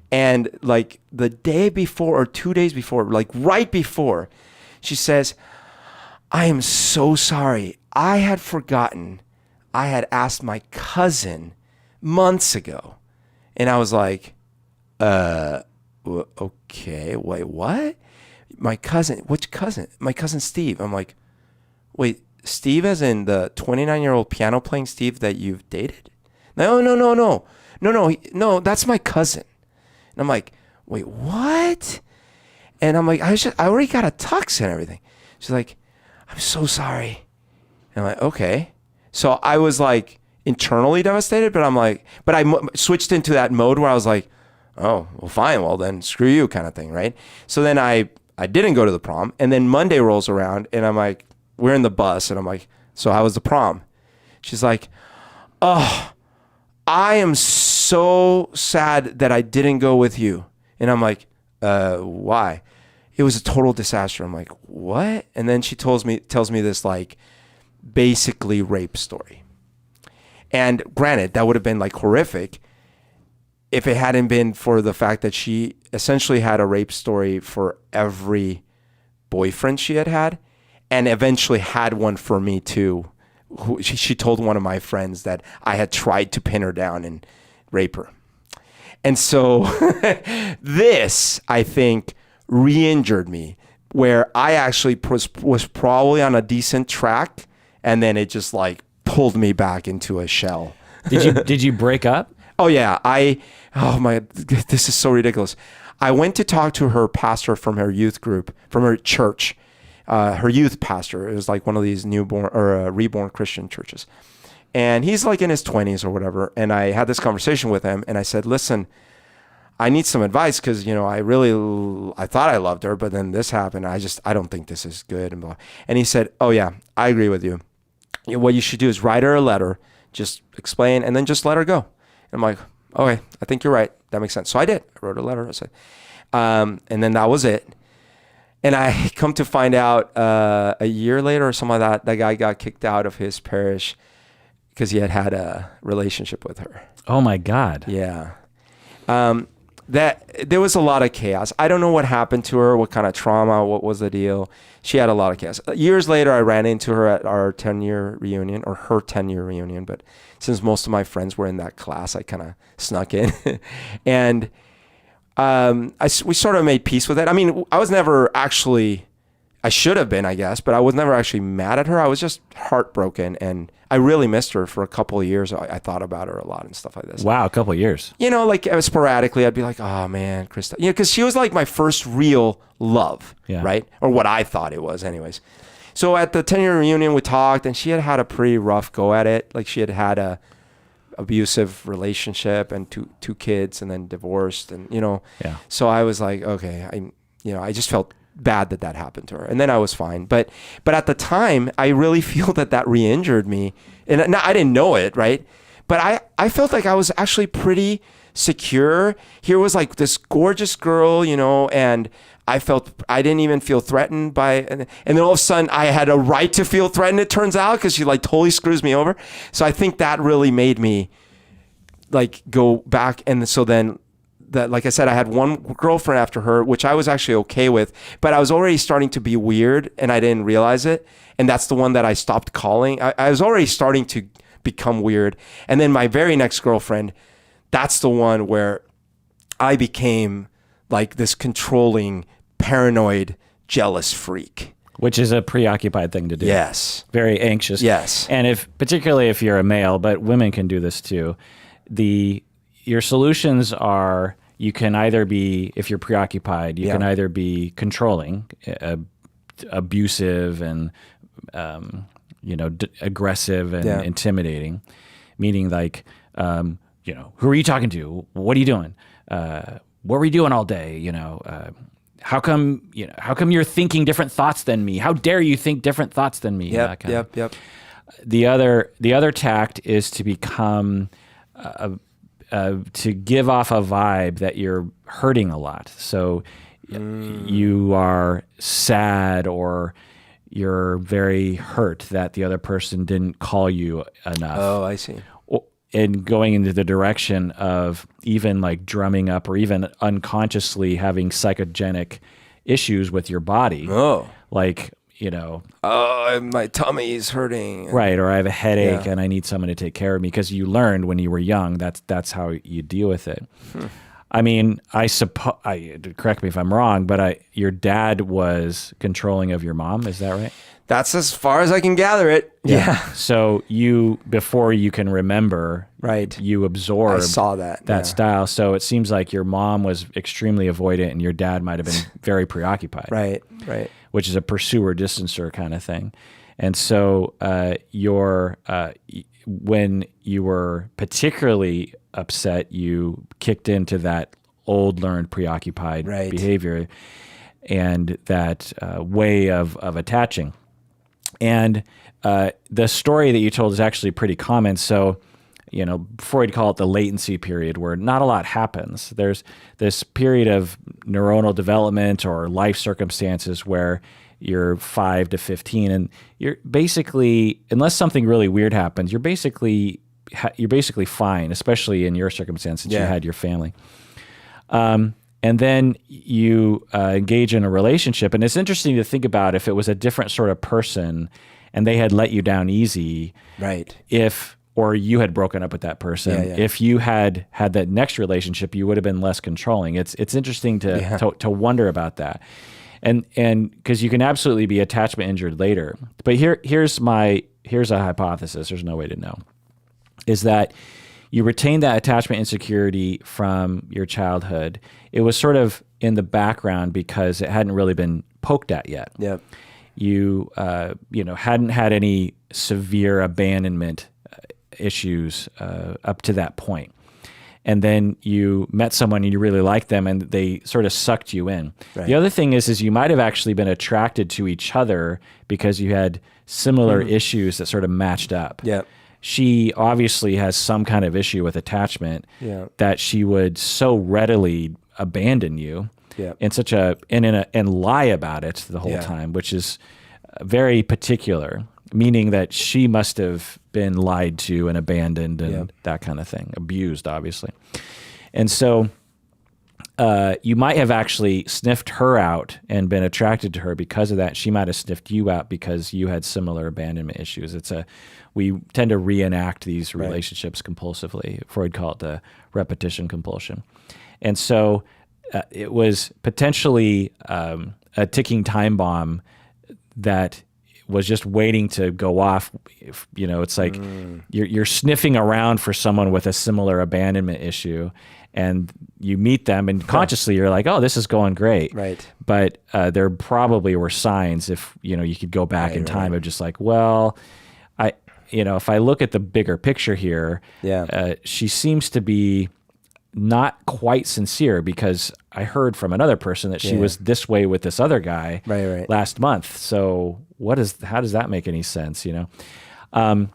C: And like the day before or 2 days before, like right before, she says, I am so sorry. I had forgotten I had asked my cousin months ago. And I was like, okay, wait, what? My cousin, which cousin? My cousin Steve. I'm like, wait, Steve as in the 29-year-old piano playing Steve that you've dated? No, that's my cousin. And I'm like, wait, what? And I'm like, I already got a tux and everything. She's like, I'm so sorry. And I'm like, okay. So I was like internally devastated, but I switched into that mode where I was like, oh, well, fine. Well, then screw you kind of thing, right? So then I didn't go to the prom. And then Monday rolls around and I'm like, we're in the bus. And I'm like, so how was the prom? She's like, oh, I am so sad that I didn't go with you. And I'm like, why? It was a total disaster. I'm like, what? And then she tells me this like basically rape story. And granted, that would have been like horrific if it hadn't been for the fact that she essentially had a rape story for every boyfriend she had and eventually had one for me too. She told one of my friends that I had tried to pin her down and rape her. And so this, I think, re-injured me, where I actually was probably on a decent track, and then it just like pulled me back into a shell.
B: Did you break up?
C: Oh yeah, this is so ridiculous. I went to talk to her pastor from her youth group, from her church, her youth pastor. It was like one of these newborn or reborn Christian churches. And he's like in his 20s or whatever. And I had this conversation with him, and I said, listen, I need some advice, because, you know, I thought I loved her, but then this happened. I don't think this is good. And he said, oh yeah, I agree with you. What you should do is write her a letter, just explain, and then just let her go. And I'm like, okay, I think you're right. That makes sense. So I did. I wrote a letter. I said, and then that was it. And I come to find out a year later or something like that guy got kicked out of his parish because he had a relationship with her.
B: Oh my God.
C: Yeah. That there was a lot of chaos. I don't know what happened to her, what kind of trauma, what was the deal. She had a lot of chaos. Years later, I ran into her at our 10-year reunion, or her 10-year reunion. But since most of my friends were in that class, I kind of snuck in. And we sort of made peace with it. I mean, I was never actually, I should have been, I guess, but I was never actually mad at her. I was just heartbroken, and I really missed her for a couple of years. I thought about her a lot and stuff like this.
B: Wow, a couple of years.
C: You know, like sporadically, I'd be like, oh man, Krista. You know, because she was like my first real love, right? Or what I thought it was anyways. So at the 10-year reunion, we talked, and she had a pretty rough go at it. Like she had a abusive relationship and two kids, and then divorced, and you know.
B: Yeah.
C: So I was like, okay, I just felt bad that happened to her, and then I was fine. But at the time, I really feel that re-injured me, and I didn't know it, right? But I felt like I was actually pretty secure. Here was like this gorgeous girl, you know, and I didn't even feel threatened by, and then all of a sudden I had a right to feel threatened, it turns out, because she like totally screws me over. So I think that really made me like go back. And so then that, like I said, I had one girlfriend after her, which I was actually okay with, but I was already starting to be weird and I didn't realize it. And that's the one that I stopped calling. I was already starting to become weird. And then my very next girlfriend, that's the one where I became like this controlling, paranoid, jealous freak.
B: Which is a preoccupied thing to do.
C: Yes.
B: Very anxious.
C: Yes.
B: And particularly if you're a male, but women can do this too, your solutions are, you can either be, if you're preoccupied, you can either be controlling, abusive, and aggressive and intimidating, meaning like, who are you talking to? What are you doing? What were you doing all day? How come you're thinking different thoughts than me? How dare you think different thoughts than me?
C: Yep.
B: The other tact is to become to give off a vibe that you're hurting a lot. So you are sad, or you're very hurt that the other person didn't call you enough.
C: Oh, I see.
B: And going into the direction of even like drumming up, or even unconsciously having psychogenic issues with your body.
C: Oh.
B: Like,
C: oh, my tummy is hurting.
B: Right, or I have a headache and I need someone to take care of me, because you learned when you were young that's how you deal with it. I mean, correct me if I'm wrong, but your dad was controlling of your mom, is that right?
C: That's as far as I can gather it. Yeah.
B: So before you can remember,
C: right,
B: you absorbed
C: I saw that
B: style. So it seems like your mom was extremely avoidant and your dad might have been very preoccupied.
C: Right.
B: Which is a pursuer distancer kind of thing. And so when you were particularly upset, you kicked into that old learned preoccupied behavior and that way of attaching. And the story that you told is actually pretty common. So, Freud called it the latency period, where not a lot happens. There's this period of neuronal development or life circumstances where you're 5 to 15, and you're basically, unless something really weird happens, you're basically fine, especially in your circumstance since you had your family. And then you engage in a relationship, and it's interesting to think about if it was a different sort of person and they had let you down easy.
C: Right.
B: or you had broken up with that person.
C: Yeah.
B: If you had had that next relationship, you would have been less controlling. It's interesting to wonder about that. And because you can absolutely be attachment injured later. But here's a hypothesis. There's no way to know. Is that you retain that attachment insecurity from your childhood. It was sort of in the background because it hadn't really been poked at yet.
C: Yep.
B: You hadn't had any severe abandonment issues up to that point. And then you met someone and you really liked them and they sort of sucked you in.
C: Right.
B: The other thing is you might have actually been attracted to each other because you had similar issues that sort of matched up.
C: Yep.
B: She obviously has some kind of issue with attachment that she would so readily abandon you in such and lie about it the whole time, which is very particular, meaning that she must have been lied to and abandoned and that kind of thing, abused, obviously. And so you might have actually sniffed her out and been attracted to her because of that. She might have sniffed you out because you had similar abandonment issues. We tend to reenact these relationships compulsively. Freud called it the repetition compulsion. And so it was potentially a ticking time bomb that was just waiting to go off. It's like you're sniffing around for someone with a similar abandonment issue, and you meet them, and consciously you're like, "Oh, this is going great."
C: Right.
B: But there probably were signs, if you could go back in time, of just like, well, if I look at the bigger picture here, she seems to be not quite sincere, because I heard from another person that she was this way with this other guy last month. So how does that make any sense? And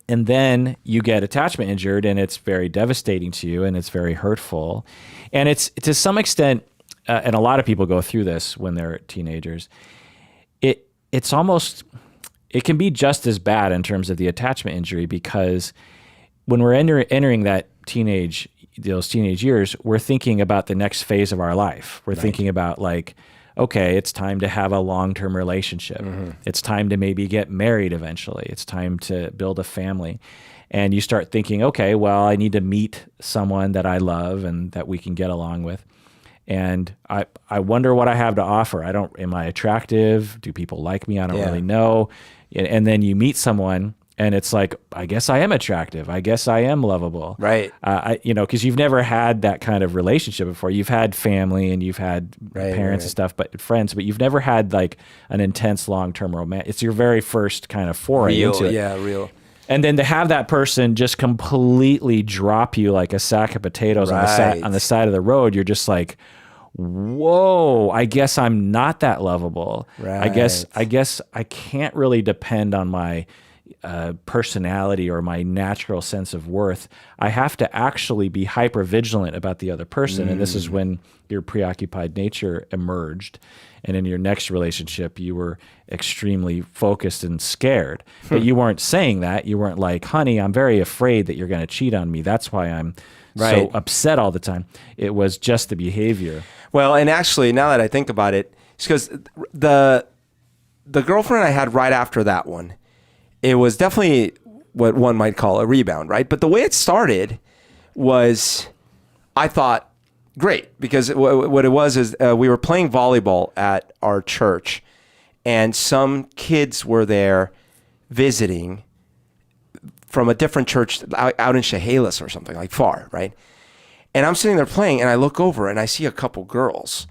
B: then you get attachment injured, and it's very devastating to you, and it's very hurtful. And it's to some extent, and a lot of people go through this when they're teenagers, it's almost, it can be just as bad in terms of the attachment injury, because when we're entering those teenage years, we're thinking about the next phase of our life. We're thinking about like, okay, it's time to have a long-term relationship. It's time to maybe get married eventually. It's time to build a family. And you start thinking, okay, well, I need to meet someone that I love and that we can get along with. And I wonder what I have to offer. Am I attractive? Do people like me? I don't really know. And then you meet someone, and it's like, I guess I am attractive. I guess I am lovable.
C: Right.
B: Because you've never had that kind of relationship before. You've had family and you've had parents and stuff, but friends, but you've never had like an intense long-term romance. It's your very first kind of foray into it.
C: Yeah, real.
B: And then to have that person just completely drop you like a sack of potatoes on the side of the road, you're just like, whoa, I guess I'm not that lovable.
C: Right.
B: I guess I can't really depend on my personality or my natural sense of worth. I have to actually be hyper vigilant about the other person. And this is when your preoccupied nature emerged. And in your next relationship, you were extremely focused and scared. But you weren't saying that. You weren't like, honey, I'm very afraid that you're going to cheat on me. That's why I'm so upset all the time. It was just the behavior.
C: Well, and actually, now that I think about it, it's because the girlfriend I had right after that one, it was definitely what one might call a rebound, right? But the way it started was, I thought, great, because what it was is we were playing volleyball at our church, and some kids were there visiting from a different church out in Chehalis or something, like far, right? And I'm sitting there playing, and I look over, and I see a couple girls,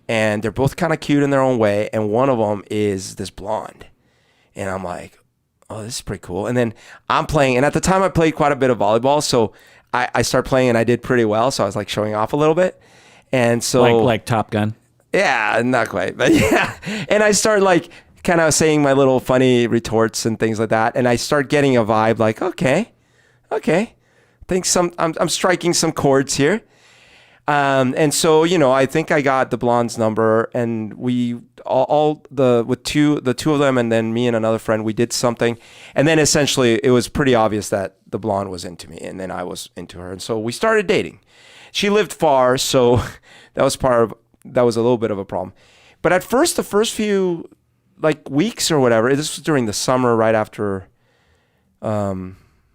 C: and they're both kind of cute in their own way, and one of them is this blonde. And I'm like, oh, this is pretty cool. And then I'm playing, and at the time I played quite a bit of volleyball, so I start playing and I did pretty well, so I was like showing off a little bit. And so
B: like Top Gun?
C: Yeah, not quite, but yeah. And I start like kind of saying my little funny retorts and things like that, and I start getting a vibe like, okay. I think I'm striking some chords here. And so, I think I got the blonde's number, and we the two of them, and then me and another friend, we did something. And then essentially it was pretty obvious that the blonde was into me, and then I was into her. And so we started dating. She lived far, so that was a little bit of a problem. But at first, the first few like weeks or whatever, this was during the summer, right after,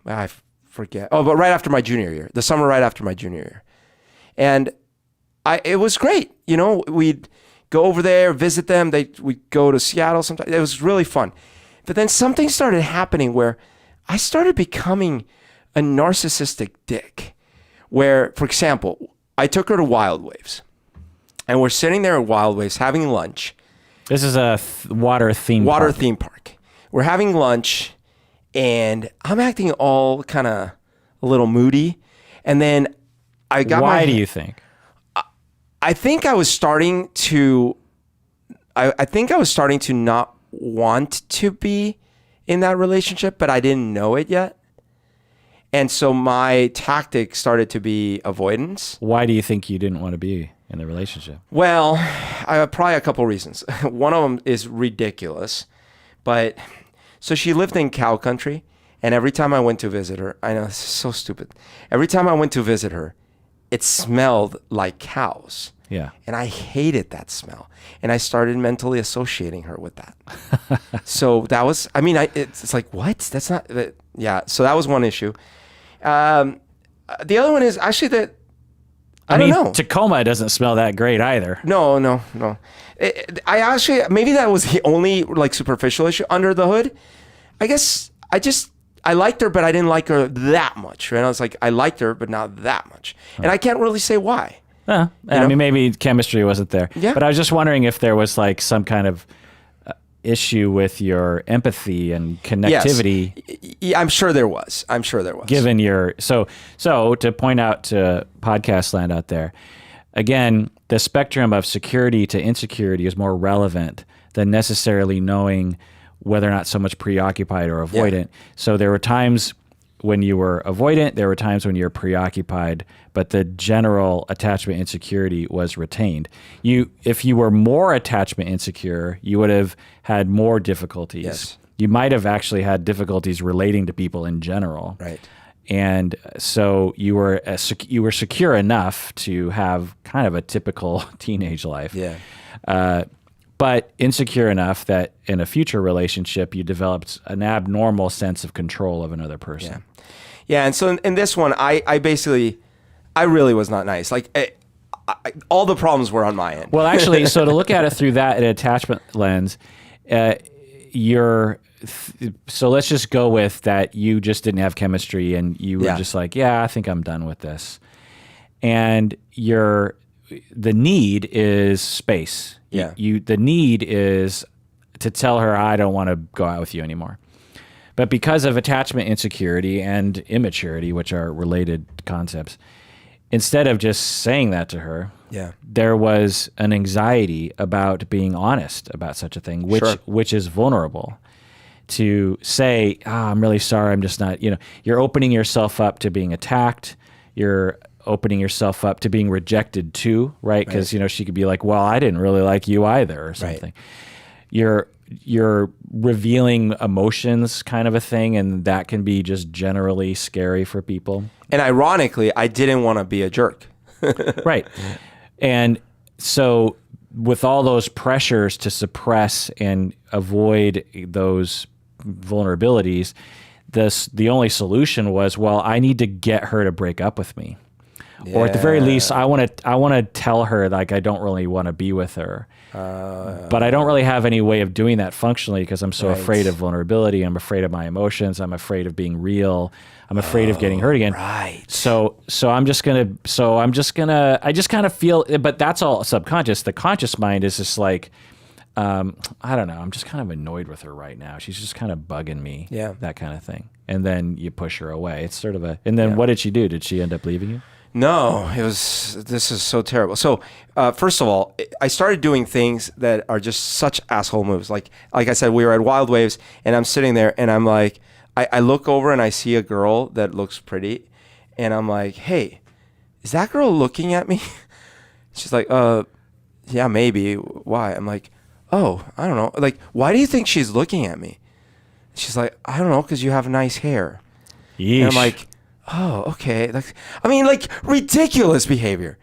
C: I forget. Oh, but right after my junior year, the summer right after my junior year. And it was great. You know, we'd go over there, visit them. We'd go to Seattle sometimes. It was really fun. But then something started happening where I started becoming a narcissistic dick. Where, for example, I took her to Wild Waves. And we're sitting there at Wild Waves having lunch.
B: This is a water theme
C: park. We're having lunch, and I'm acting all kind of a little moody. And then I got
B: Why do you think?
C: I think I was starting to not want to be in that relationship, but I didn't know it yet. And so my tactic started to be avoidance.
B: Why do you think you didn't want to be in the relationship?
C: Well, I have probably a couple reasons. One of them is ridiculous, but so she lived in cow country, and every time I went to visit her, I know this is so stupid. Every time I went to visit her, it smelled like cows.
B: Yeah.
C: And I hated that smell. And I started mentally associating her with that. So that was, I mean, it's like, what? That's not, yeah. So that was one issue. The other one is actually that, I don't know.
B: Tacoma doesn't smell that great either.
C: No. I actually, maybe that was the only like superficial issue under the hood. I guess I liked her, but I didn't like her that much. Right? I was like, I liked her, but not that much. And I can't really say why.
B: I mean, maybe chemistry wasn't there.
C: Yeah.
B: But I was just wondering if there was like some kind of issue with your empathy and connectivity.
C: Yes. Yeah, I'm sure there was.
B: Given your so to point out to podcast land out there, again, the spectrum of security to insecurity is more relevant than necessarily knowing whether or not someone's preoccupied or avoidant. Yeah. So there were times when you were avoidant, there were times when you're preoccupied, but the general attachment insecurity was retained. If you were more attachment insecure, you would have had more difficulties.
C: Yes.
B: You might have actually had difficulties relating to people in general.
C: Right.
B: And so you were secure enough to have kind of a typical teenage life.
C: Yeah.
B: But insecure enough that in a future relationship, you developed an abnormal sense of control of another person.
C: Yeah. And so in this one, I really was not nice. Like all the problems were on my end.
B: Well, actually, so to look at it through that attachment lens, so let's just go with that you just didn't have chemistry and you were just like, yeah, I think I'm done with this. And the need is space.
C: Yeah.
B: The need is to tell her, I don't want to go out with you anymore. But because of attachment insecurity and immaturity, which are related concepts, instead of just saying that to her, there was an anxiety about being honest about such a thing, which is vulnerable. To say, I'm really sorry, I'm just not, you're opening yourself up to being attacked. You're opening yourself up to being rejected too, right? Because, she could be like, well, I didn't really like you either or something. Right. You're revealing emotions kind of a thing, and that can be just generally scary for people.
C: And ironically, I didn't want to be a jerk.
B: Right. And so with all those pressures to suppress and avoid those vulnerabilities, the only solution was, well, I need to get her to break up with me. Yeah. Or at the very least, I want to tell her like I don't really want to be with her. But I don't really have any way of doing that functionally because I'm so afraid of vulnerability. I'm afraid of my emotions. I'm afraid of being real. I'm afraid of getting hurt again.
C: Right.
B: So I just kind of feel, but that's all subconscious. The conscious mind is just like, I don't know. I'm just kind of annoyed with her right now. She's just kind of bugging me.
C: Yeah.
B: That kind of thing. And then you push her away. It's sort of and then what did she do? Did she end up leaving you?
C: No, this is so terrible. So, first of all, I started doing things that are just such asshole moves. Like I said, we were at Wild Waves and I'm sitting there and I'm like, I look over and I see a girl that looks pretty and I'm like, hey, is that girl looking at me? She's like, yeah, maybe. Why? I'm like, oh, I don't know. Like, why do you think she's looking at me? She's like, I don't know, because you have nice hair.
B: Yeesh.
C: And I'm like, oh, okay. Like ridiculous behavior.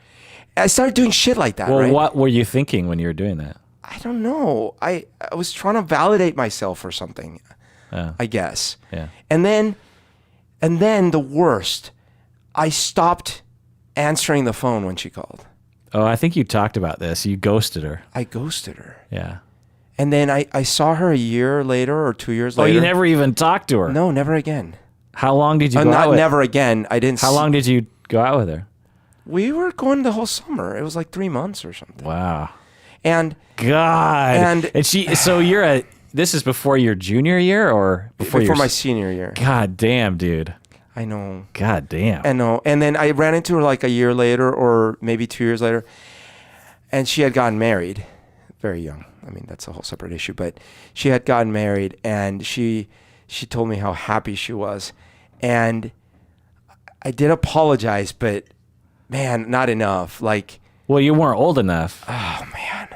C: I started doing shit like that.
B: Well,
C: right?
B: What were you thinking when you were doing that?
C: I don't know. I was trying to validate myself or something. I guess.
B: Yeah.
C: And then And then the worst, I stopped answering the phone when she called.
B: Oh, I think you talked about this. You ghosted her.
C: I ghosted her.
B: Yeah.
C: And then I saw her a year later or 2 years later.
B: Oh, you never even talked to her?
C: No, never again.
B: How long did you go out
C: Not
B: with her?
C: never again. I didn't.
B: How long did you go out with her?
C: We were going the whole summer. It was like 3 months or something.
B: Wow.
C: And
B: God. And she. So this is before your junior year or before
C: my senior year.
B: God damn, dude.
C: I know.
B: God damn.
C: I know. And then I ran into her like a year later or maybe 2 years later, and she had gotten married, very young. I mean, that's a whole separate issue. But she had gotten married, and she told me how happy she was, and I did apologize, but man, not enough. Like,
B: well, you weren't old enough.
C: oh man,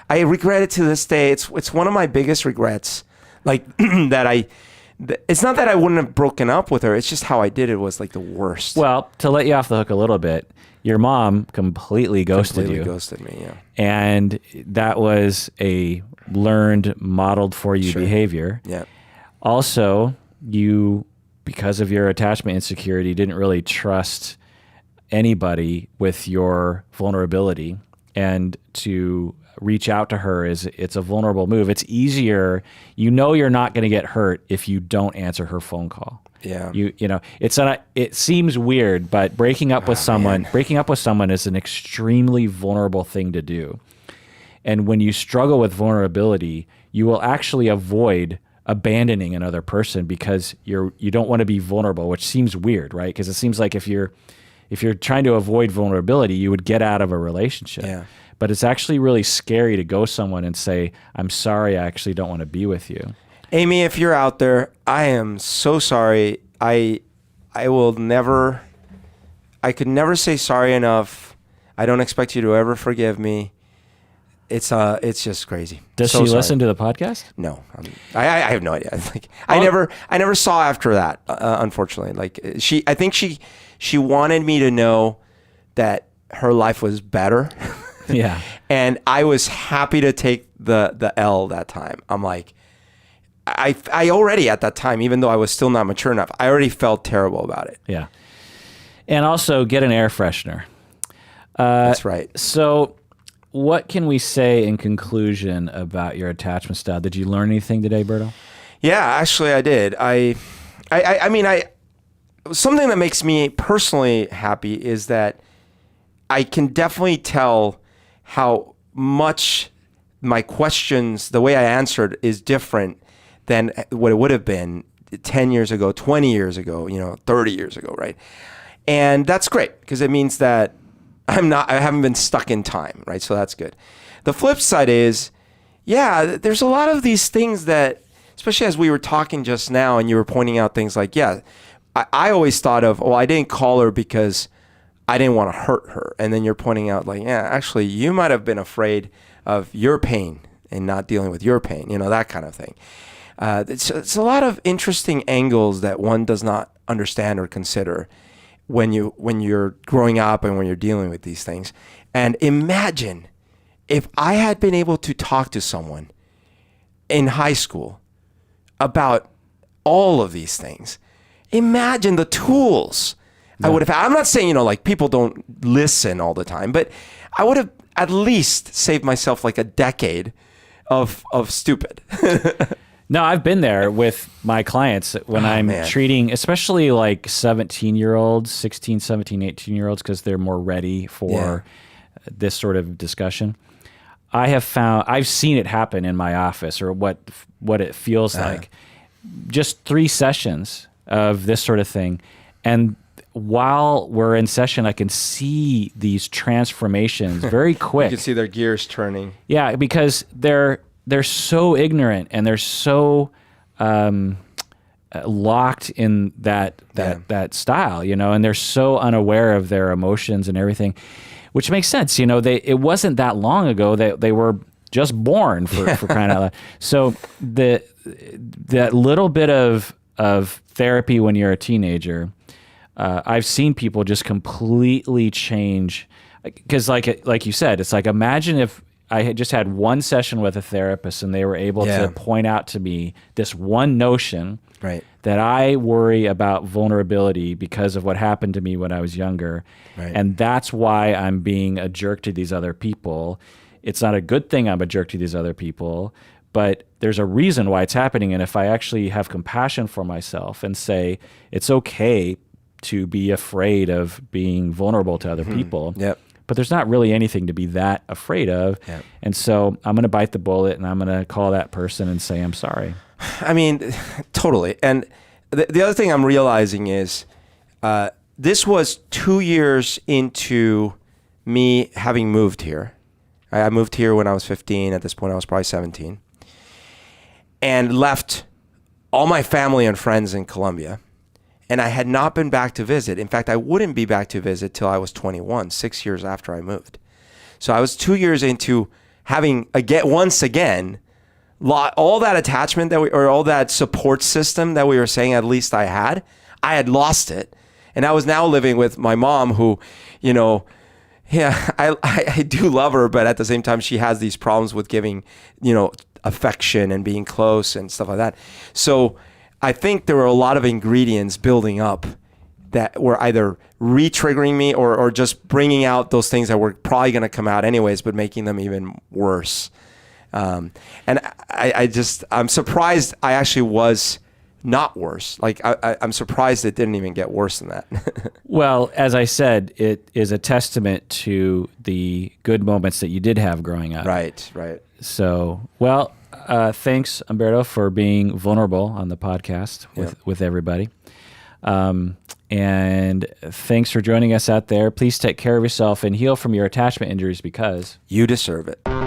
C: I regret it to this day. It's one of my biggest regrets. Like it's not that I wouldn't have broken up with her. It's just how I did it was like the worst.
B: Well, to let you off the hook a little bit, your mom completely ghosted you.
C: Ghosted me, yeah.
B: And that was a learned, modeled for you behavior.
C: Yeah.
B: Also, you, because of your attachment insecurity, didn't really trust anybody with your vulnerability, and to reach out to her it's a vulnerable move. It's easier. You know you're not going to get hurt if you don't answer her phone call.
C: Yeah.
B: You know, it seems weird, but breaking up with someone is an extremely vulnerable thing to do. And when you struggle with vulnerability, you will actually avoid abandoning another person because you don't want to be vulnerable, which seems weird, right? Because it seems like if you're trying to avoid vulnerability, you would get out of a relationship.
C: Yeah.
B: But it's actually really scary to go someone and say, I'm sorry, I actually don't want to be with you.
C: Amy, if you're out there, I am so sorry. I could never say sorry enough. I don't expect you to ever forgive me. It's just crazy.
B: Does she listen to the podcast?
C: No, I have no idea. Like I never saw after that. Unfortunately, like I think she wanted me to know that her life was better.
B: Yeah.
C: And I was happy to take the L that time. I'm like, I already at that time, even though I was still not mature enough, I already felt terrible about it.
B: Yeah. And also get an air freshener.
C: That's right.
B: So what can we say in conclusion about your attachment style? Did you learn anything today, Berto?
C: Yeah, actually I did. I mean, something that makes me personally happy is that I can definitely tell how much my questions, the way I answered, is different than what it would have been 10 years ago, 20 years ago, 30 years ago, right? And that's great because it means that I haven't been stuck in time, right? So that's good. The flip side is, yeah, there's a lot of these things that, especially as we were talking just now and you were pointing out things like, yeah, I always thought of, I didn't call her because I didn't want to hurt her. And then you're pointing out like, yeah, actually you might have been afraid of your pain and not dealing with your pain, that kind of thing. It's a lot of interesting angles that one does not understand or consider when you're growing up and when you're dealing with these things. And imagine if I had been able to talk to someone in high school about all of these things. Imagine the tools I would have. I'm not saying, like people don't listen all the time, but I would have at least saved myself like a decade of stupid.
B: No, I've been there with my clients when I'm treating, especially like 17-year-olds, 16, 17, 18-year-olds, because they're more ready for this sort of discussion. I've seen it happen in my office, or what it feels like. Just 3 sessions of this sort of thing. And while we're in session, I can see these transformations very quick.
C: You can see their gears turning.
B: Yeah, because they're so ignorant and they're so locked in that style, and they're so unaware of their emotions and everything, which makes sense. It wasn't that long ago that they were just born for crying out loud. So that little bit of therapy when you're a teenager, I've seen people just completely change. Because like you said, it's like, imagine if I had just had one session with a therapist and they were able to point out to me this one notion that I worry about vulnerability because of what happened to me when I was younger.
C: Right.
B: And that's why I'm being a jerk to these other people. It's not a good thing I'm a jerk to these other people, but there's a reason why it's happening. And if I actually have compassion for myself and say, it's okay to be afraid of being vulnerable to other people,
C: Yep.
B: but there's not really anything to be that afraid of.
C: Yep.
B: And so I'm going to bite the bullet and I'm going to call that person and say, I'm sorry.
C: I mean, totally. And the other thing I'm realizing is this was 2 years into me having moved here. I moved here when I was 15. At this point, I was probably 17. And left all my family and friends in Colombia. And I had not been back to visit. In fact, I wouldn't be back to visit till I was 21, 6 years after I moved. So I was 2 years into having, once again, all that attachment or all that support system that we were saying at least I had lost it. And I was now living with my mom who, I do love her, but at the same time, she has these problems with giving, affection and being close and stuff like that. So I think there were a lot of ingredients building up that were either re-triggering me or just bringing out those things that were probably going to come out anyways, but making them even worse. And I'm surprised I actually was not worse. Like I'm surprised it didn't even get worse than that.
B: Well, as I said, it is a testament to the good moments that you did have growing up.
C: Right.
B: So, well, thanks, Humberto, for being vulnerable on the podcast with everybody. And thanks for joining us out there. Please take care of yourself and heal from your attachment injuries because
C: you deserve it.